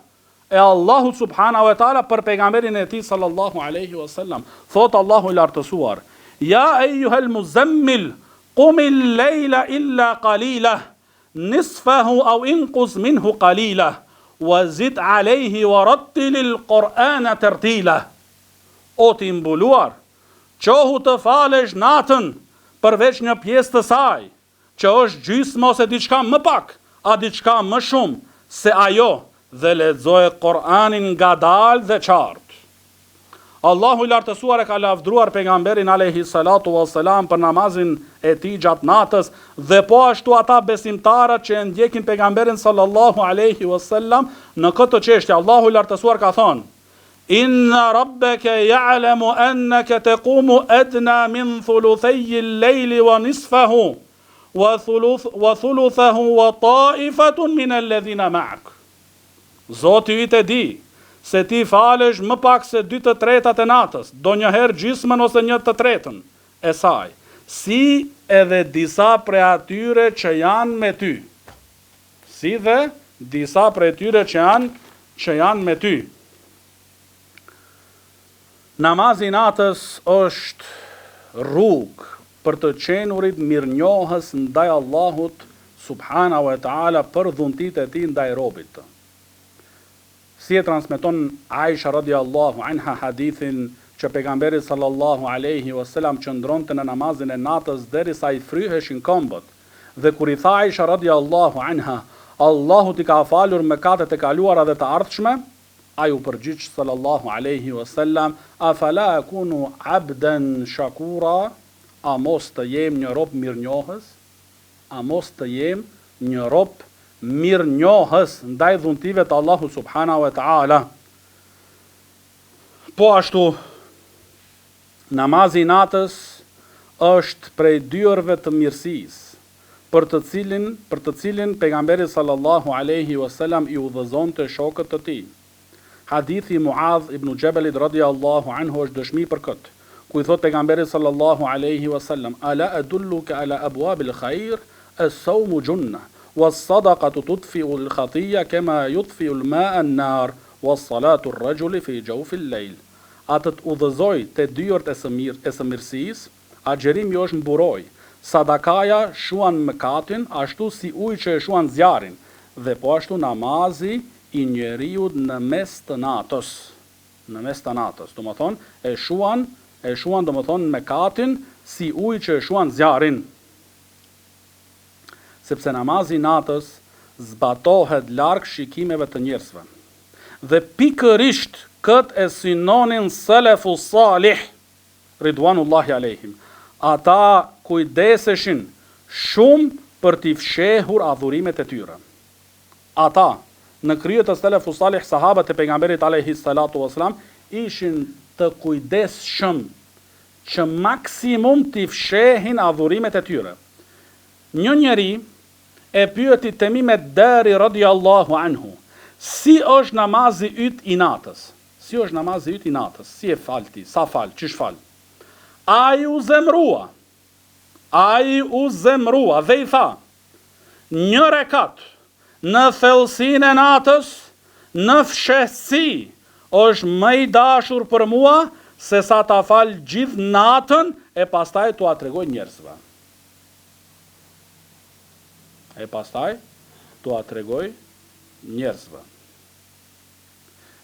e Allahut subhanahu wa taala për pejgamberin e tij sallallahu alaihi wasallam. Thot Allahu i lartësuar: ja ayyuhal muzammil Qumil lejla illa qalila, nisfahu au inqus minhu qalila, wa zid alejhi wa rattilil Qur'ana tertila. O ti mbuluar, qohu të falesh natën përveç një pjesë të saj, që është gjysmë ose diçka më pak, a diçka më shumë se ajo, dhe lexoje Kur'anin ngadalë dhe qartë. Allahu i lartësuar e ka lavdruar pejgamberin alayhi salatu wassalam për namazin e tij gjatë natës, dhe po ashtu ata besimtarët që e ndjekin pejgamberin sallallahu alaihi wasallam në këtë çështje. Allahu i lartësuar ka thonë: Inna rabbaka ya'lamu annaka taqumu adna min thuluthay al-layli wa nisfahu wa thuluthahu wa ta'ifatun min alladhina ma'ak. Zoti yt e di se ti falesh më pak se 2/3 e natës, do njëherë gjysmën ose 1/3 e saj, si edhe disa prej atyre që janë me ty. Si dhe disa prej atyre që janë me ty. Namazi natës është rrugë për të qenurit mirënjohës ndaj Allahut subhanahu wa taala për dhuntit e tij ndaj robit të. Si e transmeton Aisha radiallahu anha hadithin që pejgamberi sallallahu alaihi wasallam qëndronte në namazin e natës derisa i fryheshin këmbët, dhe kur i tha Aisha radiallahu anha, Allahu t'i ka falur mëkatet e kaluara dhe të ardhshme, ai u përgjigj sallallahu alaihi wasallam: afala akunu abdan shakura, a mos të jem një rob mirënjohës? A mos të jem një rob mirënjohës ndaj dhuntive të Allahu subhanahu wa taala? Po ashtu, namazi i natës është prej dyerve të mirësisë, për të cilin pejgamberi sallallahu alaihi wasallam i udhëzonte shokët të tij. Hadithi Muadh ibn Jabalit radiallahu anhu është dëshmi për këtë, ku i thot pejgamberi sallallahu alaihi wasallam: ala adulluka ala abwabil khair, as-sawmu junna, was-sadaqatu tudfi'u al-khatiya kama yudfi'u al-ma'a an-nar, was-salatu ar-rajuli fi jawfi al-layl. Atë të udhëzoj te dyert e së mirësisë, agjerimi është mburoj, sadakaja shuan mëkatin, ashtu si ujë që e shuan zjarin, dhe po ashtu namazi i njeriut në mes të natës. Në mes të natës, do më thonë, e shuan do më thonë mëkatin si ujë që e shuan zjarin. Sepse namazi i natës zbatohet larg shikimeve të njerëzve. Dhe pikërisht këtë e synonin selefu salih, ridwanullahi alejhim. Ata kujdeseshin shumë për t'i fshehur adhurimet e tyre. Ata, në krye të selefu salih, sahabët e pejgamberit alayhi salatu wassalam, ishin të kujdesshëm që maksimum t'i fshehin adhurimet e tyre. Një njeri e pyeti Temim ad-Dari radiallahu anhu: si është namazi yt i natës? Si është namazi yt i natës? Si e falti? Sa fal? Çish fal? Ai u zemrua dhe i tha: një rekat në thellësinë e natës, në fshehësi, është më i dashur për mua se sa ta fal gjithë natën e pastaj t'ua tregoj njerëzve.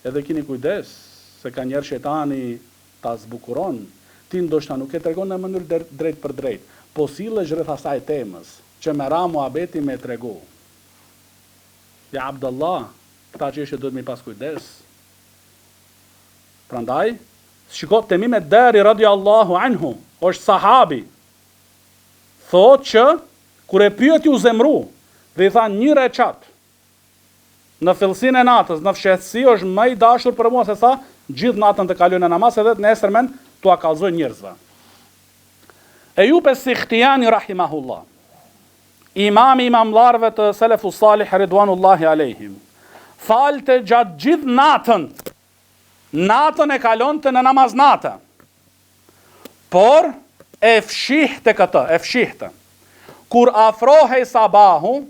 Edhe kini kujdes, se ka njerë shetani ta zbukuron, ti ndoshta nuk e tregon në mënyrë drejt për drejt, po sillesh rreth asaj temës, që me ra muhabeti me tregu. Ja Abdallah, këta që duhet me pas kujdes. Prandaj, shiko Temim ad-Dari radiallahu anhu, është sahabi, thot që kur e pyeti u zemru, dhe i tha një rekat në thellësinë e natës, në fshehësi, është më i dashur për mua se sa gjithë natën të kaloj në namaz edhe të nesërmen t'ua kallzoj njerëzve. Ejub as-Sikhtiyani rahimahullah, imami imamlarve të selefu salih ridwanullahi alejhim, falte gjatë gjithë natën e kalonte në namaz natë, por e fshihte. Kur afrohej sabahu,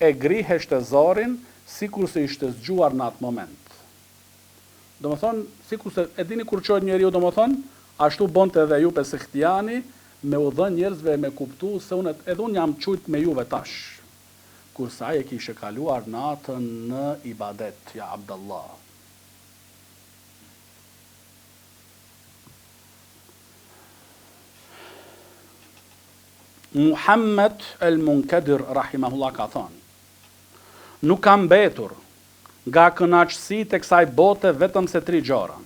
e griheshte zorin, sikur se ishte zgjuar në atë moment. Do më thonë, sikur se, e dini kur qohet njeriu, do më thonë, ashtu bonte edhe Ejub as-Sikhtiyani, me u dhënë njerëzve me kuptu se edhe unë jam qujt me juve tash. Kurse ai e kishe kaluar natën në ibadet, ja Abdallah. Muhammed el-Munkadir rahimahullah ka thënë: nuk kam mbetur nga kënaqësitë e kësaj bote vetëm se 3 gjëra: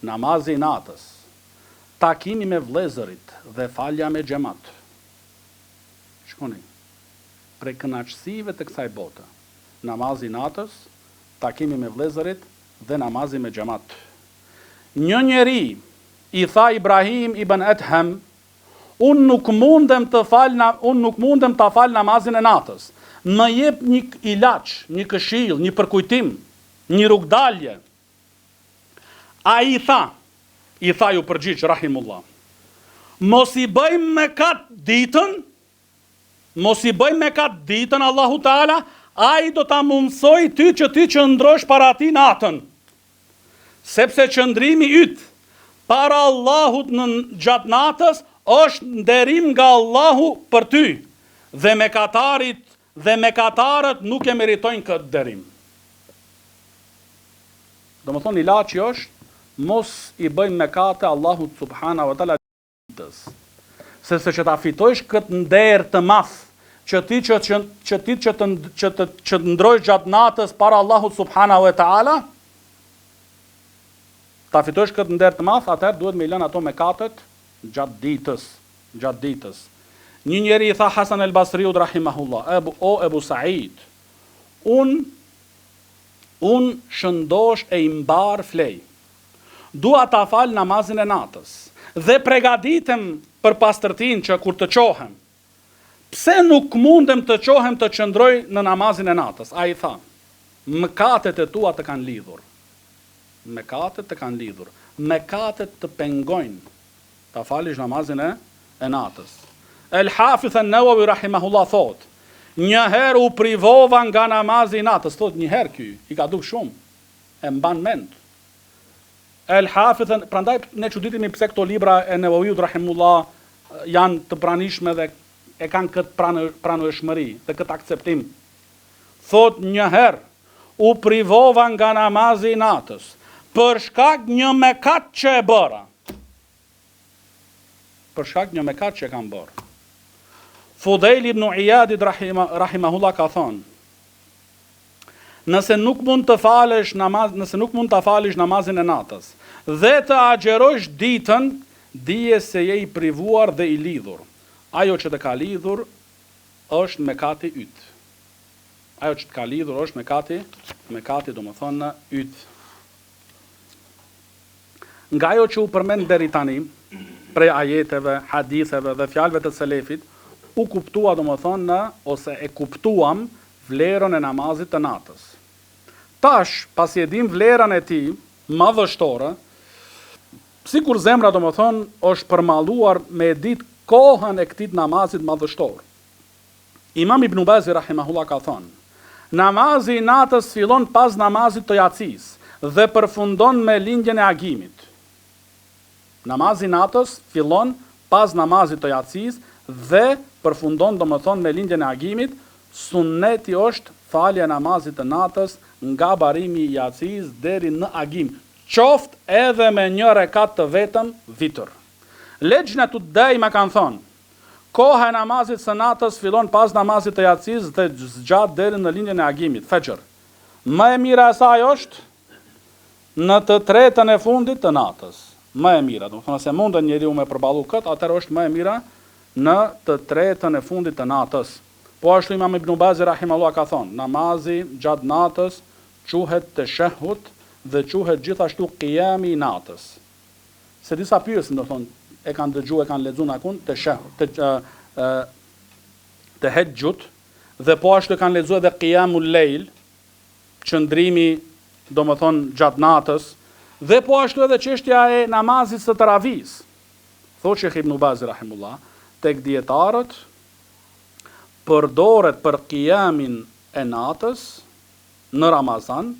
namazi i natës, takimi me vëllezërit dhe falja me xhamat. Shkoni. Prej kënaqësive të kësaj bote: namazi i natës, takimi me vëllezërit dhe namazi me xhamat. Një njeri i tha Ibrahim ibn Adham: unë nuk mundem të fal namazin e natës. Më jep një ilaç, një këshill, një përkujtim, një rrugdalje. Ai i tha ju përgjigj rahimullah: mos i bëjmë me katë ditën, Allahu Teala, ai do ta mundsoj ty që ti qëndrosh para ati natën. Sepse qëndrimi yt para Allahut në gjatë natës është nderim nga Allahu për ty, dhe mekatarët nuk e meritojnë këtë nderim. Domethënë ilaçi është mos i bëjmë mëkate Allahut subhanahu wa taala ditës. Sepse që ta fitojsh këtë nder të madh, që të ndrojsh gjatë natës para Allahut subhanahu wa taala, ta fitojsh këtë nder të madh, atëherë duhet me i lënë ato mëkatet gjatë ditës. Një njeri i tha Hasan el-Basriut rahimahullah: o Ebu Said, unë shëndosh e i mbar flej. Dua ta fal namazin e natës dhe përgatitem për pastërtin që kur të qohem. Pse nuk mundem të qohem të qëndroj në namazin e natës? Ai tha: mëkatet e tua të kanë lidhur. Mëkatet të pengojnë ta falish namazin e natës. El Hafidh an-Nawawi rahimahullah thot: një herë u privova nga namazi i natës. Thot një herë ky, i ka duk shumë, e mban mend. El Hafidh, prandaj ne çuditemi pse këto libra e Nawawiut rahimahullah janë të pranishme dhe e kanë këtë pranueshmëri dhe këtë akceptim. Thot një herë u privova nga namazi i natës për shkak një mëkat që e bëra. Për shkak një mëkat që e kam bërë. Fudail ibn Iyadit rahimahullah ka thonë: nëse nuk mund të falish namazin e natës dhe të agjerosh ditën, dije se je i privuar dhe i lidhur. Ajo që të ka lidhur është mëkati yt. Mëkati domethënë yt. Nga ajo që u përmend deri tani, prej ajeteve, haditheve dhe fjalëve të selefit, u kuptua domethënë ose e kuptuam vlerën e namazit të natës. Tash, pasi e dim vlerën e tij madhështore, sikur zemra domethënë është përmalluar me ditë kohën e këtij namazit madhështor. Imam Ibn Bazi rahimahullah ka thënë: namazi i natës fillon pas namazit të yatsis dhe përfundon me lindjen e agimit. Namazi i natës fillon pas namazit të yatsis dhe përfundon domethënë me lindjen e agimit. Sunneti është falja e namazit të natës nga barimi i yatsis deri në agim, qoftë edhe me 1 rekat të vetëm vitër. Lejnatud Daima kanë thonë: koha e namazit së natës fillon pas namazit të yatsis dhe zgjat deri në lindjen e agimit, fajr. Më e mira e saj është në të tretën e fundit të natës. Më e mira, domethënë se mundën njeriu me përballu këtë, atëherë është më e mira në të tretën e fundit të natës. Po ashtu Imam Ibn Bazi rahimahullah ka thonë: namazi gjatë natës quhet tashahhud dhe quhet gjithashtu qiyami i natës. Se disa pyesin, do thonë, e kanë dëgjuar, e kanë lexuar akun tahajjud dhe po ashtu e kanë lexuar edhe qiyamul leil, qëndrimi domethënë gjatë natës, dhe po ashtu edhe çështja e namazit së taravis. Thotë Sheikh Ibn Bazi rahimullah, tek dietarët përdoret për qiyamin e natës në Ramazan,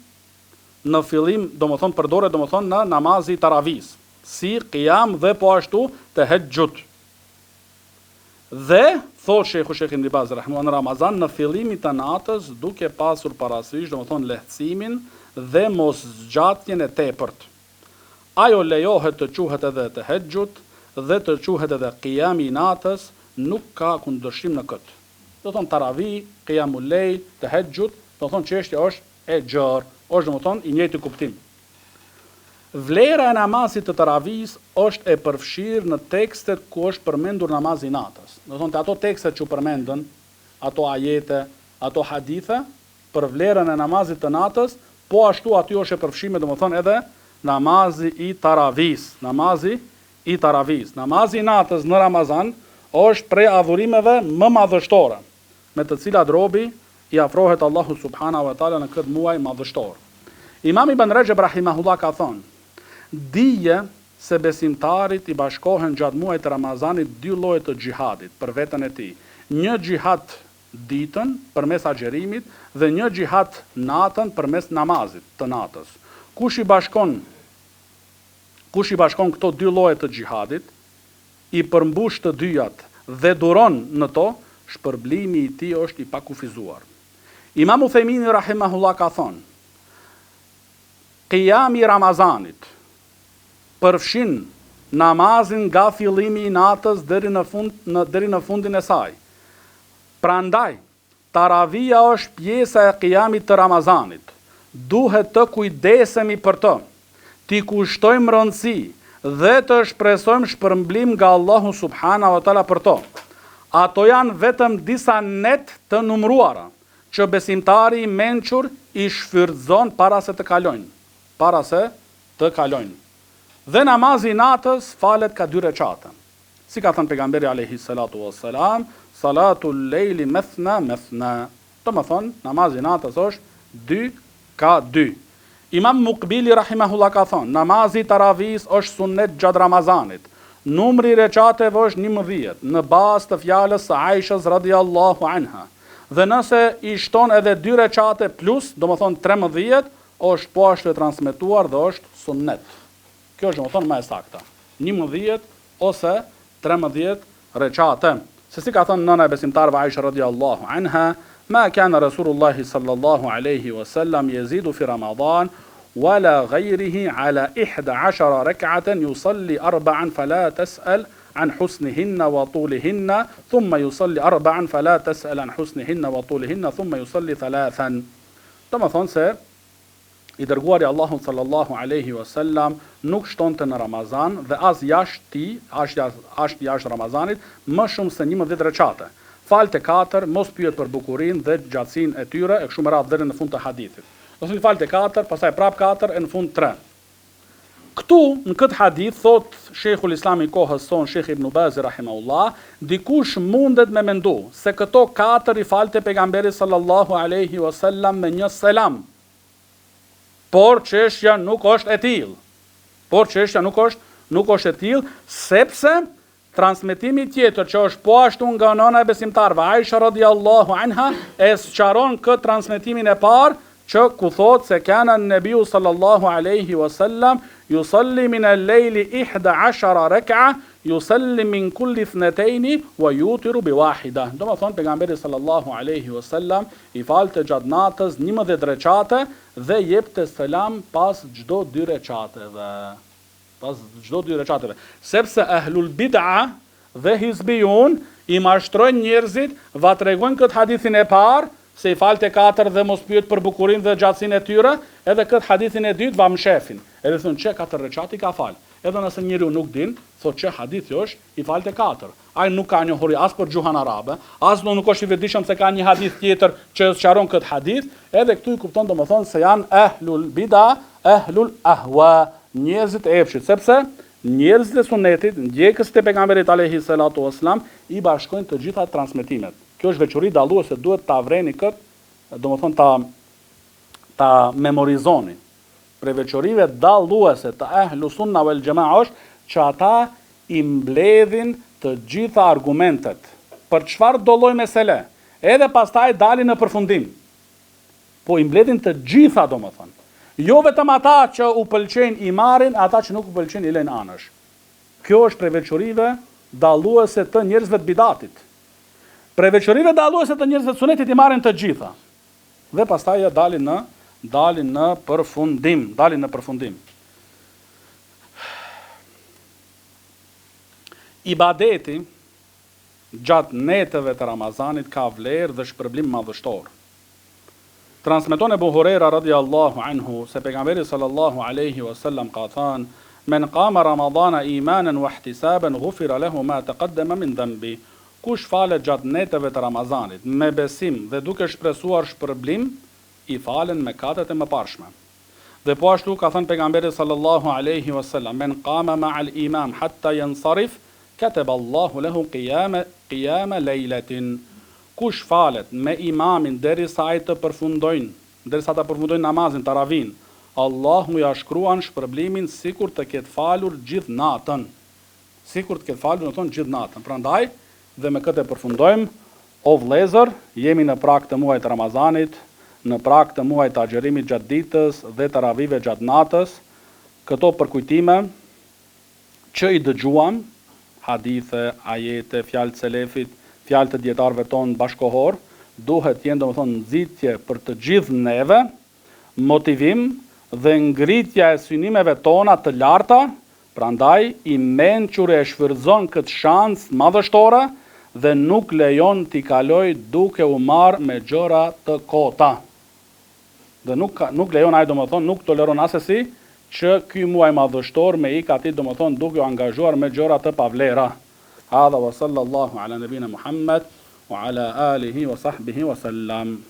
në fillim domethënë përdoret domethënë në namazi i taravis, si qiyam dhe po ashtu tahajjud. Dhe, thot Shekh Ibn Baz rahimahullah, në Ramazan, në fillimin të natës, duke pasur parasysh, domethënë lehtësimin dhe mos zgjatjen e tepërt. Ajo lejohet të quhet edhe tahajjud dhe të quhet edhe qiyami i natës, nuk ka kundërshtim në këtë. Do thonë taravi, qiyamul lejl, tahajjud, do thonë çështja është e gjerë, është domethënë i njëjti kuptim. Vlera e namazit të taravis është e përfshirë në tekstet ku është përmendur namazi i natës. Do thonë të ato tekstet që përmendën, ato ajete, ato hadithe, për vlerën e namazit të natës, po ashtu aty është e përfshirë domethënë edhe namazi i taravis. Namazi i taravis. Namazi i natës në Ramazan është prej adhurimeve më madhështore, me të cilat robi i afrohet Allahu subhanahu wa taala në këtë muaj madhështor. Imam Ibn Rajab rahimahullah ka thonë: dije se besimtarit i bashkohen gjatë muajit të Ramazanit dy lloje të xhihadit për veten e tij. Një xhihad ditën përmes agjerimit dhe një xhihad natën përmes namazit të natës. Kush i bashkon këto dy lloje të xhihadit, i përmbush të dyjat dhe duron në to, shpërblimi i tij është i pakufizuar. Imam Uthejmini rahimahullah ka thonë: qiyami i Ramazanit përfshin namazin nga fillimi i natës deri në fundin e saj. Prandaj, taravia është pjesa e qiyamit të Ramazanit. Duhet të kujdesemi për të, t'i kushtojmë rëndësi dhe të shpresojmë shpërblim nga Allahu subhanahu wa taala për to. Ato janë vetëm disa net të numruara që besimtari i mençur i shfrytëzon para se të kalojnë. Dhe namazi i natës falet ka 2 recate. Si ka thënë pejgamberi alayhi salatu wassalam, salatul lejli methna. Do të thonë, namazi i natës është 2 ka 2. Imam Muqbili rahimahullah ka thonë: namazi taravis është sunnet gjatë Ramazanit. Numri i recateve është 11, në bazë të fjalës së Aishës radhiyallahu anha. Dhe nëse i shton edhe 2 recate plus, do të thonë 13, është po ashtu e transmetuar dhe është sunnet. Kjo është domethënë më e sakta. 11 ose 13 recate. Se si ka thënë nëna e besimtarëve Aisha radhiyallahu anha: ma kana Rasulullah sallallahu alaihi wasallam yazidu fi Ramadan wala ghayrihi ala 11 rak'atan yusalli 4 fala tas'al an husnihinna wa tulihinna thumma yusalli 4 fala tas'al an husnihinna wa tulihinna thumma yusalli 3. Domethënë se i dërguari Allahu sallallahu alaihi wasallam nuk shtonte në Ramazan dhe as jashtë Ramazanit më shumë se 11 recate. Falte 4, mos pyet për bukurinë dhe gjatësinë e tyre, e kështu me radhë deri në fund të hadithit. Ose falte 4, pastaj prap 4 e në fund 3. Këtu në këtë hadith thot Sheikhul Islam i kohës son, Sheikh Ibn Baz rahimahullah, dikush mundet me mendu se këto 4 i falte pejgamberi sallallahu alaihi wasallam me një selam. Por çështja nuk është e tillë. Sepse transmetimi tjetër që është po ashtu nga nëna e besimtarëve Aisha radhiyallahu anha e sqaron këtë transmetimin e parë që ku thot se kana an-nabiu sallallahu alaihi wasallam yusalli min al-layli 11 rak'a yusalli min kulli 2 wa yutiru bi wahida. Do të thonë pejgamberi sallallahu alaihi wasallam i falte gjatë natës 11 recate dhe jepte selam pas çdo 2 recateve. Sepse ahlul bid'a dhe hizbiyun i mashtrojnë njerëzit, va tregojnë këtë hadithin e parë se i falte 4 dhe mos pyet për bukurinë dhe gjatësinë e tyre, edhe këtë hadithin e dytë va mshefin. Edhe thonë që 4 recati ka fal. Edhe nëse njeriu nuk din, thotë që hadithi është i falte 4. Ai nuk ka njohuri as për gjuhën arabe, as nuk është i vetëdijshëm se ka një hadith tjetër që sqaron këtë hadith, edhe këtu i kupton domethënë se janë ahlul bid'a, ahlul ahwa, njerëzit e epshit, sepse njerëzit e sunetit, ndjekës të pejgamberit alayhi salatu wassalam, i bashkojnë të gjitha transmetimet. Kjo është veçori dalluese, duhet ta vreni këtë, domethënë ta memorizoni. Për veçorive dalluese të ahlu sunna wal jamaa është që ata i mbledhin të gjitha argumentet për çfarë do lloj mesele, edhe pastaj dalin në përfundim. Po i mbledhin të gjitha domethënë. Jo vetëm ata që u pëlqejnë i marrin, ata që nuk u pëlqejnë i lejnë anësh. Kjo është prej veçorive dalluese të njerëzve të bidatit. Prej veçorive dalluese të njerëzve të sunetit i marrin të gjitha. Dhe pastaj dalin në përfundim. Ibadeti gjatë netëve të Ramazanit ka vlerë dhe shpërblim madhështor. Transmeton Ebu Hurera radiallahu anhu se pejgamberi sallallahu alaihi wasallam ka thënë: "Men qama Ramadana imanan wa ihtisaban ghufira lahu ma taqaddama min dhanbi." Kush falet gjatë netëve të Ramazanit me besim dhe duke shpresuar shpërblim, i falen mëkatet e mëparshme. Dhe po ashtu ka thënë pejgamberi sallallahu alaihi wasallam: "Men qama ma'al imam hatta yansarif kataba Allahu lahu qiyama lejletin." Kush falet me imamin derisa ai të përfundojnë namazin taravin, Allahu ja shkruan shpërblimin sikur të ketë falur gjithë natën. Gjithë natën. Prandaj, dhe me këtë e përfundojmë, o vëllezër, jemi në prag të muajit Ramazanit, në prag të muajit të agjerimit gjatë ditës dhe taravive gjatë natës. Këto përkujtime që i dëgjuam, hadithe, ajete, fjalë të selefit, fjalë të dietarëve tonë bashkohor, duhet jenë domethënë nxitje për të gjithë neve, motivim dhe ngritja e synimeve tona të larta. Prandaj i mençur e shfrytëzon këtë shans madhështore dhe nuk lejon t'i kaloj duke u marrë me gjëra të kota. Dhe nuk lejon ai domethënë, nuk toleron asesi që ky muaj madhështor me ik aty domethënë duke u angazhuar me gjëra të pavlera. Hadha wa sallallahu ala nabina Muhammad wa ala alihi wa sahbihi wa sallam.